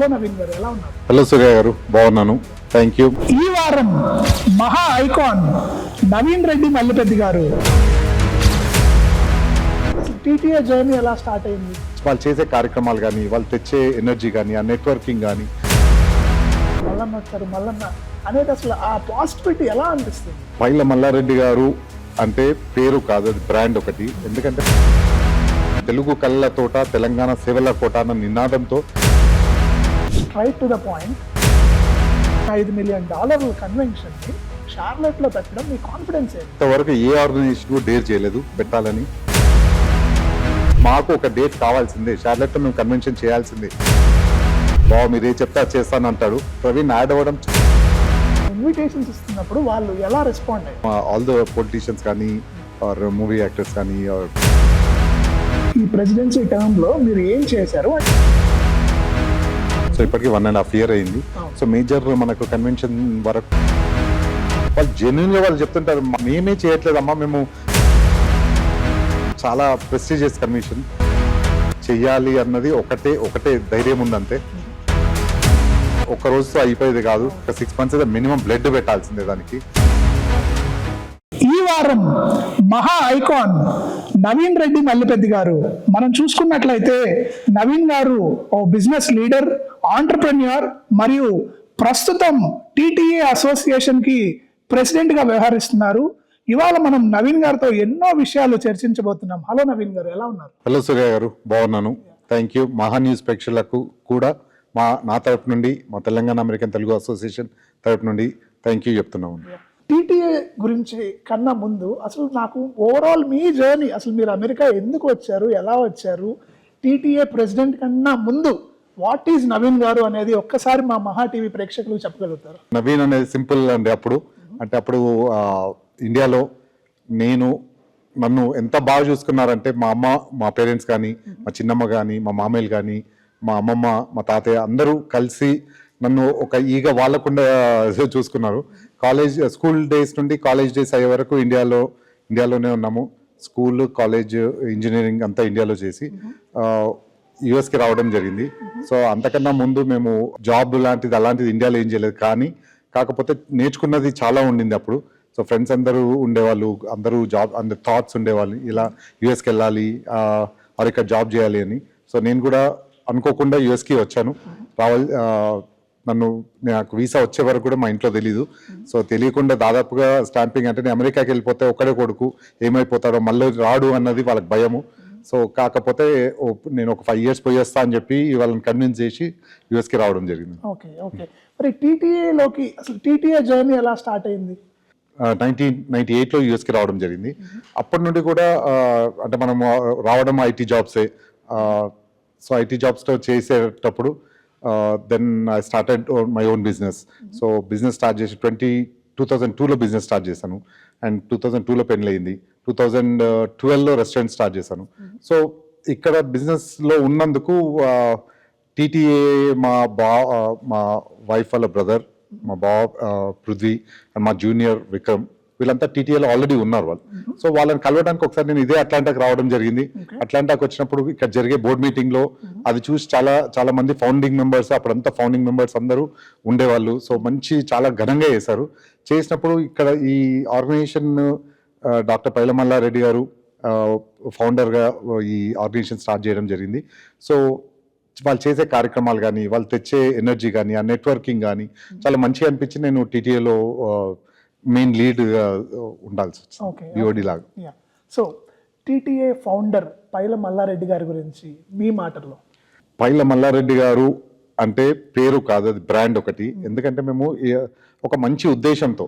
Hello Naveen గారు, ఎలా ఉన్నారు? హలో సూర్య గారు, బాగున్నాను, థ్యాంక్ యూ. ఈ వారం మహా ఐకాన్ నవీన్ రెడ్డి మల్లిపెద్ది గారు టీటీఏ జర్నీ ఎలా స్టార్ట్ అయింది? వాళ్ళు చేసే కార్యక్రమాలు కానీ, వాళ్ళు తెచ్చే ఎనర్జీ కానీ, ఆ నెట్వర్కింగ్ కానీ, మల్లన్న వచ్చారు మల్లన్న అనేది అసలు ఆ పాజిటివిటీ ఎలా అనిపిస్తుంది? పైల మల్లారెడ్డి గారు అంటే పేరు కాదు, అది బ్రాండ్ ఒకటి. ఎందుకంటే తెలుగు కళ్ళ తోట, తెలంగాణ సేవల కోట అన్న నినాదంతో straight to the point, $5 million convention ని షార్లెట్ లో పెట్టడం మీ కాన్ఫిడెన్స్ ఏంటి? ఇంతవరకు ఏ ఆర్గనైజేషన్ డేర్ చేయలేదు పెట్టాలని. మాకు ఒక డేట్ కావాల్సిందే, షార్లెట్ లో మేము కన్వెన్షన్ చేయాల్సిందే. బాబు మీరు ఏ చెప్తే అది చేస్తాను అంటాడు. ప్రవీణ్ యాడ్ అవ్వడం, ఇన్విటేషన్స్ ఇస్తున్నప్పుడు వాళ్ళు ఎలా రెస్పాండ్ అయ్యారు? ఆల్ ద పొలిటీషియన్స్ కానీ, ఆర్ మూవీ యాక్టర్స్ కానీ, ఈ ప్రెసిడెన్సీ టర్మ్ లో మీరు ఏం చేశారు? సో ఇప్పటికీ 1.5 years అయింది. సో మేజర్ మనకు కన్వెన్షన్ వరకు వాళ్ళు జెన్యున్గా వాళ్ళు చెప్తుంటారు, మేమే చేయట్లేదమ్మా, మేము చాలా ప్రెస్టీజియస్ కన్వెన్షన్ చెయ్యాలి అన్నది ఒకటే ధైర్యం ఉందంతే. ఒక్క రోజుతో అయిపోయేది కాదు, ఒక 6 months అయితే మినిమం బ్లడ్ పెట్టాల్సిందే దానికి. ఈ వారం మహా ఐకాన్ నవీన్ రెడ్డి మల్లిపెద్ది గారు మనం చూసుకున్నట్లయితే, నవీన్ గారు ఓ బిజినెస్ లీడర్, ఆంటర్ప్రెన్యూర్ మరియు ప్రస్తుతం టీటీఏ అసోసియేషన్ కి ప్రెసిడెంట్ గా వ్యవహరిస్తున్నారు. ఇవాళ మనం నవీన్ గారితో ఎన్నో విషయాలు చర్చించబోతున్నాం. హలో నవీన్ గారు, ఎలా ఉన్నారు? హలో సూర్య గారు, బాగున్నాను, థ్యాంక్ యూ. మహా న్యూస్ ప్రేక్షకులకు కూడా నా తరపు నుండి, మా తెలంగాణ అమెరికన్ తెలుగు అసోసియేషన్ తరపు నుండి థ్యాంక్ యూ చెప్తున్నాము. టీటీఏ గురించి కన్నా ముందు అసలు నాకు ఓవరాల్ మీ జర్నీ, అసలు మీరు అమెరికా ఎందుకు వచ్చారు, ఎలా వచ్చారు, టీటీఏ ప్రెసిడెంట్ కన్నా ముందు వాట్ ఈజ్ నవీన్ గారు అనేది ఒక్కసారి మా మహా టీవీ ప్రేక్షకులు చెప్పగలుగుతారు? నవీన్ అనేది సింపుల్ అండి. అప్పుడు ఇండియాలో నన్ను ఎంత బాగా చూసుకున్నారంటే, మా అమ్మ, మా పేరెంట్స్ కానీ, మా చిన్నమ్మ కానీ, మా మామయ్యలు కానీ, మా అమ్మమ్మ, మా తాతయ్య అందరూ కలిసి నన్ను ఒక ఈగ వాళ్ళకుండా చూసుకున్నారు. స్కూల్ డేస్ నుండి కాలేజ్ డేస్ అయ్యే వరకు ఇండియాలోనే ఉన్నాము. స్కూల్, కాలేజ్, ఇంజనీరింగ్ అంతా ఇండియాలో చేసి యుఎస్కి రావడం జరిగింది. సో అంతకన్నా ముందు మేము జాబ్ అలాంటిది ఇండియాలో ఏం చేయలేదు. కాకపోతే నేర్చుకున్నది చాలా ఉండింది అప్పుడు. సో ఫ్రెండ్స్ అందరూ ఉండేవాళ్ళు, అందరూ థాట్స్ ఉండేవాళ్ళు, ఇలా యుఎస్కి వెళ్ళాలి, ఇక్కడ జాబ్ చేయాలి అని. సో నేను కూడా అనుకోకుండా యుఎస్కి వచ్చాను. నాకు వీసా వచ్చే వరకు కూడా మా ఇంట్లో తెలీదు. సో తెలియకుండా దాదాపుగా స్టాంపింగ్ అంటే నేను అమెరికాకి వెళ్ళిపోతే ఒక్కడే కొడుకు ఏమైపోతాడో, మళ్ళీ రాడు అన్నది వాళ్ళకి భయము. సో కాకపోతే నేను ఒక 5 years పోయేస్తా అని చెప్పి వాళ్ళని కన్విన్స్ చేసి యుఎస్కి రావడం జరిగింది. ఓకే. మరి టీటీఏలోకి అసలు టీటీఏ జర్నీ ఎలా స్టార్ట్ అయింది? 1998లో యుఎస్కి రావడం జరిగింది. అప్పటి నుండి కూడా అంటే మనము రావడం ఐటీ జాబ్సే. సో ఐటీ జాబ్స్తో చేసేటప్పుడు then I started my own business. So business start చేసి 2002లో బిజినెస్ స్టార్ట్ చేశాను. అండ్ 2002లో పెళ్ళయింది. 2012లో రెస్టారెంట్ స్టార్ట్ చేశాను. సో ఇక్కడ బిజినెస్లో ఉన్నందుకు టీటీఏ మా వైఫ్ వాళ్ళ బ్రదర్, మా బావ పృథ్వీ అండ్ మా జూనియర్ విక్రమ్, వీళ్ళంతా టీటీఏలో ఆల్రెడీ ఉన్నారు వాళ్ళు. సో వాళ్ళని కలవడానికి ఒకసారి నేను ఇదే అట్లాంటాకి రావడం జరిగింది. అట్లాంటాకి వచ్చినప్పుడు ఇక్కడ జరిగే బోర్డ్ మీటింగ్ లో అది చూసి చాలా మంది ఫౌండింగ్ మెంబర్స్, అప్పుడంతా ఫౌండింగ్ మెంబర్స్ అందరూ ఉండేవాళ్ళు. సో చాలా ఘనంగా చేసినప్పుడు ఇక్కడ ఈ ఆర్గనైజేషన్ డాక్టర్ పైల మల్లారెడ్డి గారు ఫౌండర్గా ఈ ఆర్గనైజేషన్ స్టార్ట్ చేయడం జరిగింది. సో వాళ్ళు చేసే కార్యక్రమాలు కానీ, వాళ్ళు తెచ్చే ఎనర్జీ కానీ, ఆ నెట్వర్కింగ్ కానీ చాలా మంచిగా అనిపించి నేను టీటీఏలో మెయిన్ లీడ్ ఉండాల్సి వచ్చింది, యుఓడి లాగా. So TTA founder Paila Mallareddy గారి గురించి మీ మాటల్లో? పైల మల్లారెడ్డి గారు అంటే పేరు కాదు, అది బ్రాండ్ ఒకటి. ఎందుకంటే మేము ఒక మంచి ఉద్దేశంతో,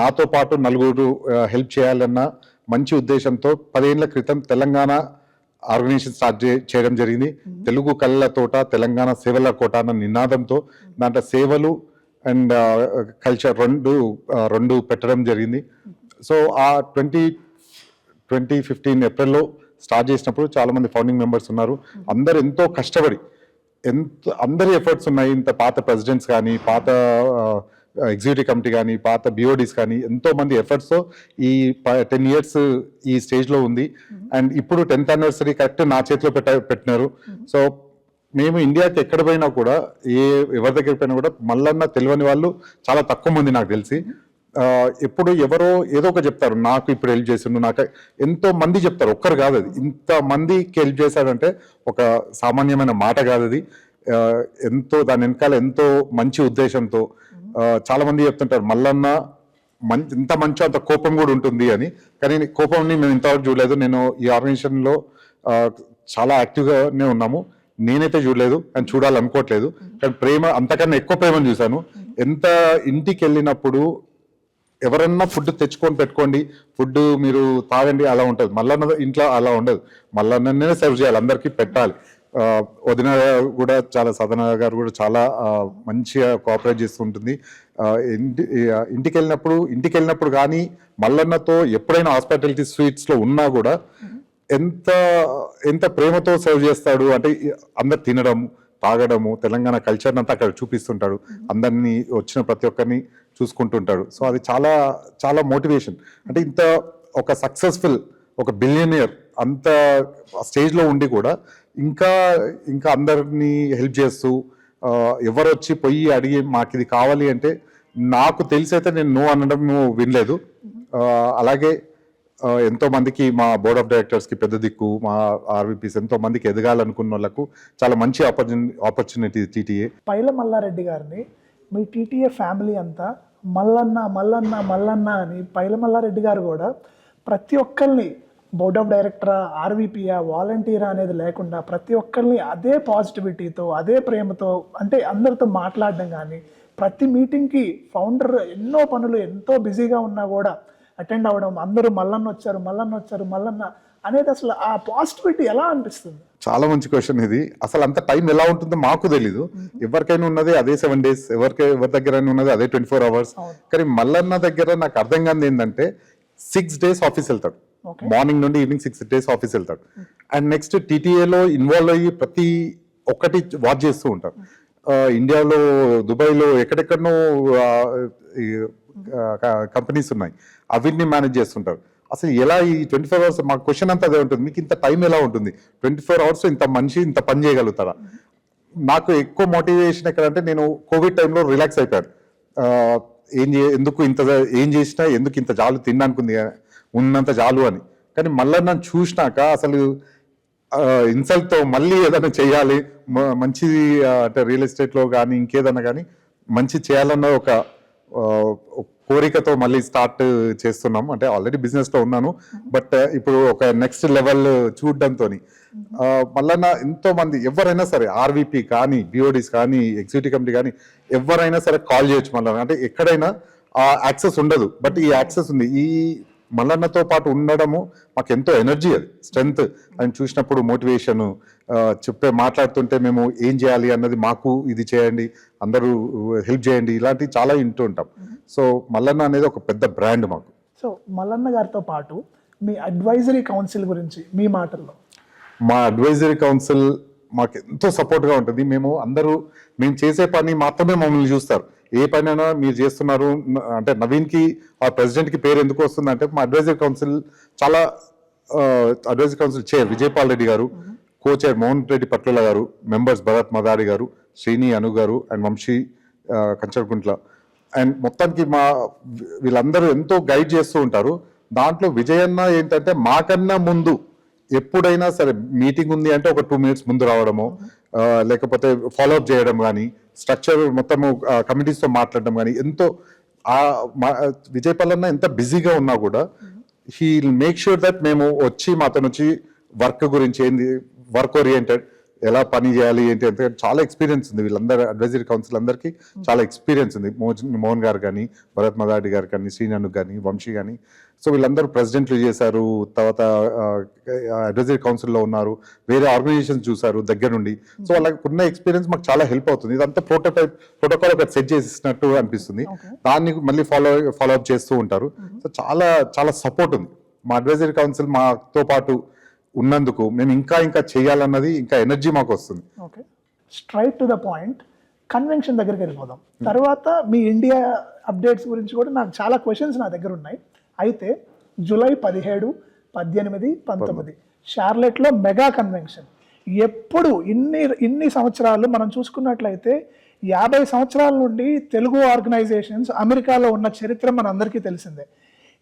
నాతో పాటు నలుగురు హెల్ప్ చేయాలన్న మంచి ఉద్దేశంతో 10 ఏళ్ల క్రితం తెలంగాణ ఆర్గనైజేషన్ స్టార్ట్ చేయడం జరిగింది. తెలుగు కళ్ళ తోట, తెలంగాణ సేవల కోట అన్న నినాదంతో దాంట్లో సేవలు అండ్ కల్చర్ రెండు పెట్టడం జరిగింది. సో ఆ 2015 ఏప్రిల్లో స్టార్ట్ చేసినప్పుడు చాలా మంది ఫౌండింగ్ మెంబర్స్ ఉన్నారు. అందరు ఎంతో కష్టపడి, అందరి ఎఫర్ట్స్ ఉన్నాయి. ఇంత పాత ప్రెసిడెంట్స్ కానీ, పాత ఎగ్జిక్యూటివ్ కమిటీ కానీ, పాత బిఓడీస్ కానీ ఎంతో మంది ఎఫర్ట్స్తో ఈ 10 years ఈ స్టేజ్లో ఉంది. అండ్ ఇప్పుడు 10th anniversary కరెక్ట్ నా చేతిలో పెట్టినారు. సో మేము ఇండియాకి ఎక్కడ పోయినా కూడా ఎవరి దగ్గర పోయినా కూడా మల్లన్న తెలియని వాళ్ళు చాలా తక్కువ మంది నాకు తెలిసి. ఎప్పుడు ఎవరో ఏదో ఒక చెప్తారు, నాకు ఇప్పుడు హెల్ప్ చేసిండు, నాకు ఎంతో మంది చెప్తారు, ఒక్కరు కాదు అది. ఇంత మందికి హెల్ప్ చేశాడంటే ఒక సామాన్యమైన మాట కాదు అది. ఎంతో దాని వెనకాల ఎంతో మంచి ఉద్దేశంతో చాలా మంది చెప్తుంటారు మల్లన్న ఇంత మంచి అంత కోపం కూడా ఉంటుంది అని. కానీ కోపంని మేము ఇంతవరకు చూడలేదు. నేను ఈ ఆర్గనైజేషన్లో చాలా యాక్టివ్గానే ఉన్నాము. నేనైతే చూడలేదు కానీ చూడాలనుకోవట్లేదు. కానీ ప్రేమ, అంతకన్నా ఎక్కువ ప్రేమను చూశాను. ఎంత ఇంటికి వెళ్ళినప్పుడు ఎవరన్నా ఫుడ్ తెచ్చుకొని పెట్టుకోండి, ఫుడ్ మీరు తాగండి అలా ఉంటుంది. మల్లన్న ఇంట్లో అలా ఉండదు. మల్లన్ననే సర్వ్ చేయాలి, అందరికీ పెట్టాలి. వదిన కూడా చాలా, సాధన గారు కూడా చాలా మంచిగా కోఆపరేట్ చేస్తూ ఉంటుంది. ఇంటికి వెళ్ళినప్పుడు కానీ మల్లన్నతో ఎప్పుడైనా హాస్పిటాలిటీ స్వీట్స్లో ఉన్నా కూడా ఎంత ప్రేమతో సర్వ్ చేస్తాడు అంటే అందరు తినడం, తాగడము, తెలంగాణ కల్చర్ అంతా అక్కడ చూపిస్తుంటాడు. అందరినీ వచ్చిన ప్రతి ఒక్కరిని చూసుకుంటుంటాడు. సో అది చాలా చాలా మోటివేషన్. అంటే ఇంత ఒక సక్సెస్ఫుల్ ఒక బిలియనియర్ అంత స్టేజ్లో ఉండి కూడా ఇంకా అందరినీ హెల్ప్ చేస్తూ ఎవరు వచ్చి పోయి అడిగి మాకు ఇది కావాలి అంటే నాకు తెలిసి అయితే నేను నో అనడం వినలేదు. అలాగే ఎంతో మందికి మా బోర్డ్ ఆఫ్ డైరెక్టర్స్కి పెద్ద దిక్కు, మా ఆర్వీపీస్ ఎంతో మందికి ఎదగాలనుకున్న వాళ్ళకు చాలా మంచి ఆపర్చునిటీ టీటీఏ. పైల మల్లారెడ్డి గారిని మీ టీటీఏ ఫ్యామిలీ అంతా మల్లన్న మల్లన్న మల్లన్న అని పైల మల్లారెడ్డి గారు కూడా ప్రతి ఒక్కరిని బోర్డ్ ఆఫ్ డైరెక్టరా, ఆర్వీపీయా, వాలంటీరా అనేది లేకుండా ప్రతి ఒక్కరిని అదే పాజిటివిటీతో, అదే ప్రేమతో, అంటే అందరితో మాట్లాడడం కానీ, ప్రతి మీటింగ్కి ఫౌండర్ ఎన్నో పనులు ఎంతో బిజీగా ఉన్నా కూడా అటెండ్ అవ్వడం, అందరూ మల్లన్న వచ్చారు మల్లన్న అనేది అసలు ఆ పాజిటివిటీ ఎలా అనిపిస్తుంది? చాలా మంచి క్వశ్చన్ ఇది. అసలు అంత టైం ఎలా ఉంటుందో మాకు తెలీదు. ఎవరికైనా ఉన్నది అదే 7 days, ఎవరి దగ్గర ఉన్నది అదే 24 hours. కానీ మల్లన్న దగ్గర నాకు అర్థం కాదు ఏంటంటే 6 days ఆఫీస్ వెళ్తాడు, మార్నింగ్ నుండి ఈవినింగ్ 6 days ఆఫీస్ వెళ్తాడు. అండ్ నెక్స్ట్ టీటీఏలో ఇన్వాల్వ్ అయ్యి ప్రతి ఒక్కటి వాచ్ చేస్తూ ఉంటారు. ఇండియాలో, దుబాయ్లో, ఎక్కడెక్కడనో కంపెనీస్ ఉన్నాయి, అవిటిని మేనేజ్ చేస్తుంటారు. అసలు ఎలా ఈ 24 hours, మా క్వశ్చన్ అంతా అదే ఉంటుంది, మీకు ఇంత టైం ఎలా ఉంటుంది? 24 hours ఇంత మనిషి ఇంత పని చేయగలుగుతారా? నాకు ఎక్కువ మోటివేషన్ ఎక్కడంటే నేను కోవిడ్ టైంలో రిలాక్స్ అయిపోయాను. ఏం చేసినా ఎందుకు ఇంత జాలు తినడానికి ఉన్నంత జాలు అని. కానీ మళ్ళీ నన్ను చూసినాక అసలు ఇన్సల్ట్తో మళ్ళీ ఏదైనా చేయాలి, మంచిది అంటే రియల్ ఎస్టేట్లో కానీ ఇంకేదన్నా కానీ మంచి చేయాలన్న ఒక కోరికతో మళ్ళీ స్టార్ట్ చేస్తున్నాం. అంటే ఆల్రెడీ బిజినెస్లో ఉన్నాను, బట్ ఇప్పుడు ఒక నెక్స్ట్ లెవెల్ చూడడంతో మళ్ళీ ఎంతో మంది ఎవరైనా సరే, ఆర్వీపీ కానీ, బిఓడీస్ కానీ, ఎగ్జిక్యూటివ్ కమిటీ కానీ ఎవరైనా సరే కాల్ చేయొచ్చు మళ్ళీ. అంటే ఎక్కడైనా ఆ యాక్సెస్ ఉండదు, బట్ ఈ యాక్సెస్ ఉంది. ఈ మల్లన్నతో పాటు ఉండడము మాకు ఎంతో ఎనర్జీ, అది స్ట్రెంగ్త్. అని చూసినప్పుడు మోటివేషన్, మాట్లాడుతుంటే మేము ఏం చేయాలి అన్నది, మాకు ఇది చేయండి, అందరూ హెల్ప్ చేయండి, ఇలాంటివి చాలా వింటూ ఉంటాం. సో మల్లన్న అనేది ఒక పెద్ద బ్రాండ్ మాకు. సో మల్లన్న గారితో పాటు మీ అడ్వైజరీ కౌన్సిల్ గురించి మీ మాటల్లో. మా అడ్వైజరీ కౌన్సిల్ మాకు ఎంతో సపోర్ట్గా ఉంటుంది. మేము చేసే పని మాత్రమే మమ్మల్ని చూస్తారు. ఏ పనైనా మీరు చేస్తున్నారు అంటే నవీన్కి ఆ ప్రెసిడెంట్కి పేరు ఎందుకు వస్తుందంటే మా advisory council advisory council chair Vijaypal Reddy గారు, కో చైర్ మోహన్ రెడ్డి పట్ల గారు, మెంబర్స్ భరత్ మదాడి గారు, శ్రీని అను గారు అండ్ వంశీ కంచర్గుంట్ల, అండ్ మొత్తానికి వీళ్ళందరూ ఎంతో గైడ్ చేస్తూ ఉంటారు. దాంట్లో విజయన్న ఏంటంటే మాకన్నా ముందు ఎప్పుడైనా సరే మీటింగ్ ఉంది అంటే ఒక 2 minutes ముందు రావడము, లేకపోతే ఫాలోఅప్ చేయడం కానీ, స్ట్రక్చర్ మొత్తము కమిటీస్తో మాట్లాడడం కానీ, ఎంతో విజయపాల్ అన్న ఎంత బిజీగా ఉన్నా కూడా హీ మేక్ ష్యూర్ దట్ మేము మాతో వచ్చి వర్క్ గురించి ఏంది, వర్క్ ఓరియంటెడ్, ఎలా పని చేయాలి ఏంటి అంటే చాలా ఎక్స్పీరియన్స్ ఉంది. వీళ్ళందరూ అడ్వైజరీ కౌన్సిల్ అందరికీ చాలా ఎక్స్పీరియన్స్ ఉంది. మోహన్ గారు కానీ, భరత్ మదాడి గారు కానీ, శ్రీనను కానీ, వంశీ కానీ. సో వీళ్ళందరూ ప్రెసిడెంట్లు చేశారు, తర్వాత అడ్వైజరీ కౌన్సిల్లో ఉన్నారు, వేరే ఆర్గనైజేషన్స్ చూసారు దగ్గర నుండి. సో వాళ్ళకి ఉన్న ఎక్స్పీరియన్స్ మాకు చాలా హెల్ప్ అవుతుంది. ఇదంతా ప్రోటోకాల్ ఒకటి సెట్ చేసినట్టు అనిపిస్తుంది. దాన్ని మళ్ళీ ఫాలోఅప్ చేస్తూ ఉంటారు. సో చాలా చాలా సపోర్ట్ ఉంది. మా అడ్వైజరీ కౌన్సిల్ మాతో పాటు ఉన్నందుకు మేము ఇంకా చేయాలన్నది ఇంకా ఎనర్జీ మాకు వస్తుంది. Okay, straight to the point, convention దగ్గరికి వెళ్ళిపోదాం. తర్వాత మీ ఇండియా అప్డేట్స్ గురించి కూడా నాకు చాలా క్వశ్చన్స్ నా దగ్గర ఉన్నాయి. అయితే జూలై 17, 18, 19 షార్లెట్లో మెగా కన్వెన్షన్. ఎప్పుడు ఇన్ని సంవత్సరాలు మనం చూసుకున్నట్లయితే 50 సంవత్సరాల నుండి తెలుగు ఆర్గనైజేషన్స్ అమెరికాలో ఉన్న చరిత్ర మనందరికీ తెలిసిందే.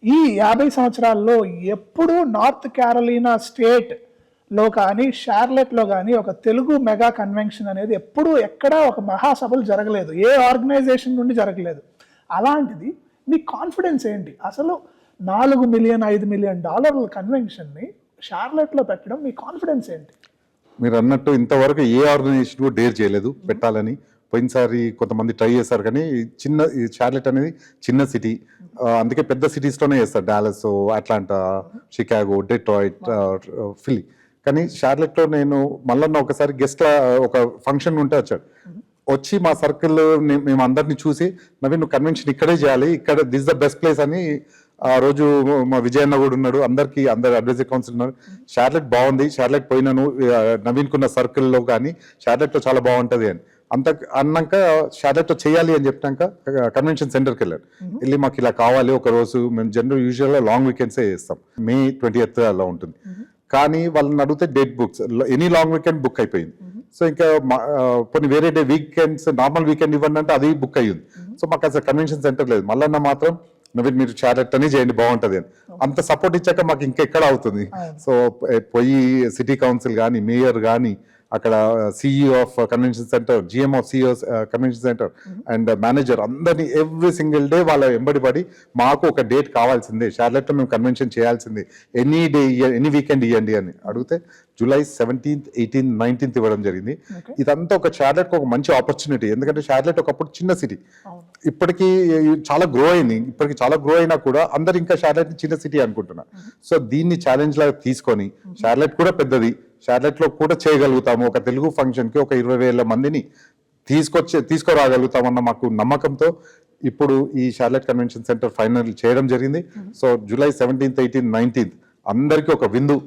ఈ 50 సంవత్సరాల్లో ఎప్పుడూ నార్త్ క్యారోలినా స్టేట్లో కానీ షార్లెట్లో కానీ ఒక తెలుగు మెగా కన్వెన్షన్ అనేది ఎప్పుడూ ఎక్కడా ఒక మహాసభలు జరగలేదు, ఏ ఆర్గనైజేషన్ నుండి జరగలేదు. అలాంటిది మీ కాన్ఫిడెన్స్ ఏంటి? అసలు $4 మిలియన్ $5 మిలియన్ కన్వెన్షన్ని షార్లెట్లో పెట్టడం మీ కాన్ఫిడెన్స్ ఏంటి? మీరు అన్నట్టు ఇంతవరకు ఏ ఆర్గనైజేషన్ డేర్ చేయలేదు పెట్టాలని. పోయినసారి కొంతమంది ట్రై చేశారు, కానీ ఈ షార్లెట్ అనేది చిన్న సిటీ, అందుకే పెద్ద సిటీస్లోనే చేస్తారు, డాలస్, అట్లాంటా, షికాగో, డెట్రాయిట్, ఫిల్లీ. కానీ షార్లెట్లో నేను మళ్ళీ ఒకసారి గెస్ట్ ఒక ఫంక్షన్ ఉంటే వచ్చి మా సర్కిల్ మేము అందరినీ చూసి, నవీన్ నువ్వు కన్వెన్షన్ ఇక్కడే చేయాలి, ఇక్కడ దిస్ ద బెస్ట్ ప్లేస్ అని ఆ రోజు మా విజయన్న కూడా ఉన్నాడు, అందరు అడ్వైజరీ కౌన్సిల్ ఉన్నారు. షార్లెట్ బాగుంది, షార్లెట్ పోయినాను, నవీన్కున్న సర్కిల్లో కానీ షార్లెట్లో చాలా బాగుంటుంది అని అన్నాక షార్లెట్లో చేయాలి అని చెప్పినాక కన్వెన్షన్ సెంటర్కి వెళ్ళి మాకు ఇలా కావాలి ఒక రోజు. మేము యూజువల్గా లాంగ్ వీకెండ్సే చేస్తాం, May 20th అలా ఉంటుంది. కానీ వాళ్ళని అడిగితే date books any long weekend book అయిపోయింది. సో ఇంకా కొన్ని వేరే డే వీకెండ్స్ నార్మల్ వీకెండ్ ఇవ్వండి అంటే అది బుక్ అయ్యింది. సో మాకు అసలు కన్వెన్షన్ సెంటర్ లేదు. మళ్ళీ మాత్రం నవీన్ మీరు షార్లెట్ అని చేయండి బాగుంటుంది అని అంత సపోర్ట్ ఇచ్చాక మాకు ఇంకెక్కడ అవుతుంది. సో పోయి సిటీ కౌన్సిల్ కానీ మేయర్ కానీ అక్కడ CEO of convention centre, GM of CEO convention centre and manager అందరినీ ఎవ్రీ సింగిల్ డే వాళ్ళ వెంబడి పడి మాకు ఒక డేట్ కావాల్సిందే, షార్లెట్లో మేము కన్వెన్షన్ చేయాల్సిందే, ఎనీ డే ఎనీ వీకెండ్ ఇవ్వండి అని అడిగితే July 17th, 18th, 19th ఇవ్వడం జరిగింది. ఇదంతా ఒక షార్లెట్కి ఒక మంచి ఆపర్చునిటీ. ఎందుకంటే షార్లెట్ ఒకప్పుడు చిన్న సిటీ, ఇప్పటికీ చాలా గ్రో అయింది. ఇప్పటికి చాలా గ్రో అయినా కూడా అందరు ఇంకా షార్లెట్ చిన్న సిటీ అనుకుంటున్నారు. సో దీన్ని ఛాలెంజ్ లాగా తీసుకొని షార్లెట్ కూడా పెద్దది, షార్లెట్లో కూడా చేయగలుగుతాము, ఒక తెలుగు ఫంక్షన్కి ఒక 20,000 మందిని తీసుకురాగలుగుతామన్న మాకు నమ్మకంతో ఇప్పుడు ఈ షార్లెట్ కన్వెన్షన్ సెంటర్ ఫైనల్ చేయడం జరిగింది. So July 17th, 18th, 19th అందరికీ ఒక విందు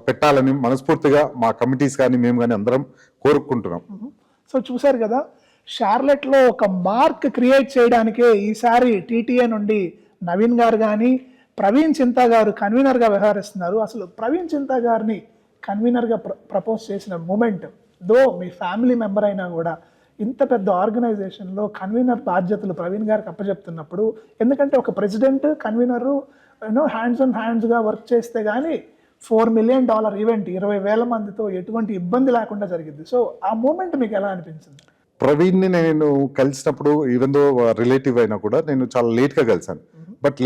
పెట్టాలని మనస్ఫూర్తిగా మా కమిటీస్ కానీ మేము కానీ అందరం కోరుకుంటున్నాం. సో చూసారు కదా, షార్లెట్లో ఒక మార్క్ క్రియేట్ చేయడానికే ఈసారి టీటీఏ నుండి నవీన్ గారు కానీ ప్రవీణ్ చింతా గారు కన్వీనర్గా వ్యవహరిస్తున్నారు. అసలు ప్రవీణ్ చింతా గారిని కన్వీనర్గా ప్రపోజ్ చేసిన మూమెంట్, దో మీ ఫ్యామిలీ మెంబర్ అయినా కూడా ఇంత పెద్ద ఆర్గనైజేషన్లో కన్వీనర్ బాధ్యతలు ప్రవీణ్ గారికి అప్పచెప్తున్నప్పుడు, ఎందుకంటే ఒక ప్రెసిడెంట్ కన్వీనరు హ్యాండ్స్ ఆన్ హ్యాండ్స్గా వర్క్ చేస్తే కానీ $4 మిలియన్ ఈవెంట్ 20,000 మందితో ఎటువంటి ఇబ్బంది లేకుండా జరిగింది. సో ఆ మూమెంట్ మీకు ఎలా అనిపించింది? ప్రవీణ్ని నేను కలిసినప్పుడు ఈవెన్ దో రిలేటివ్ అయినా కూడా నేను చాలా లేట్గా కలిసాను. బట్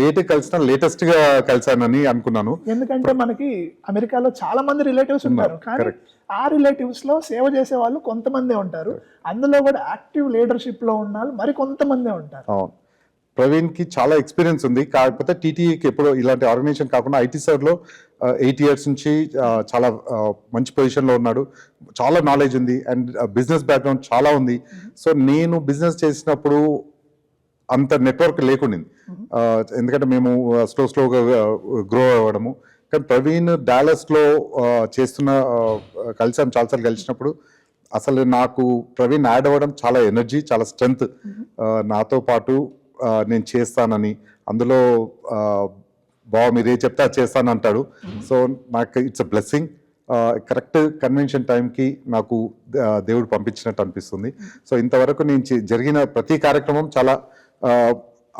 లేటెస్ట్ గా కలిసానని అనుకున్నాను. ఎందుకంటే మనకి అమెరికాలో చాలా మంది రిలేటివ్స్ ఉంటారు, కానీ ఆ రిలేటివ్స్ లో సేవ చేసే వాళ్ళు కొంతమందే ఉంటారు, అందులో కూడా యాక్టివ్ లీడర్షిప్ లో ఉన్న వాళ్ళు మరి కొంతమందే ఉంటారు. ప్రవీణ్ కి చాలా ఎక్స్పీరియన్స్ ఉంది, కాకపోతే టీటీఈకి ఎప్పుడు ఇలాంటి ఆర్గనైజేషన్ కాకుండా ఐటీ సైడ్లో 8 years నుంచి చాలా మంచి పొజిషన్లో ఉన్నాడు, చాలా నాలెడ్జ్ ఉంది అండ్ బిజినెస్ బ్యాక్గ్రౌండ్ చాలా ఉంది. సో నేను బిజినెస్ చేసినప్పుడు అంత నెట్వర్క్ లేకుండింది, ఎందుకంటే మేము స్లోగా గ్రో అవ్వడము. కానీ ప్రవీణ్ డాలస్లో చేస్తున్న చాలాసార్లు కలిసినప్పుడు అసలు నాకు ప్రవీణ్ యాడ్ అవ్వడం చాలా ఎనర్జీ, చాలా స్ట్రెంగ్త్, నాతో పాటు నేను చేస్తానని, అందులో మీరు ఏ చెప్తే అది చేస్తాను అంటాడు. సో నాకు it's a blessing. Correct convention టైంకి నాకు దేవుడు పంపించినట్టు అనిపిస్తుంది. సో ఇంతవరకు నేను జరిగిన ప్రతి కార్యక్రమం చాలా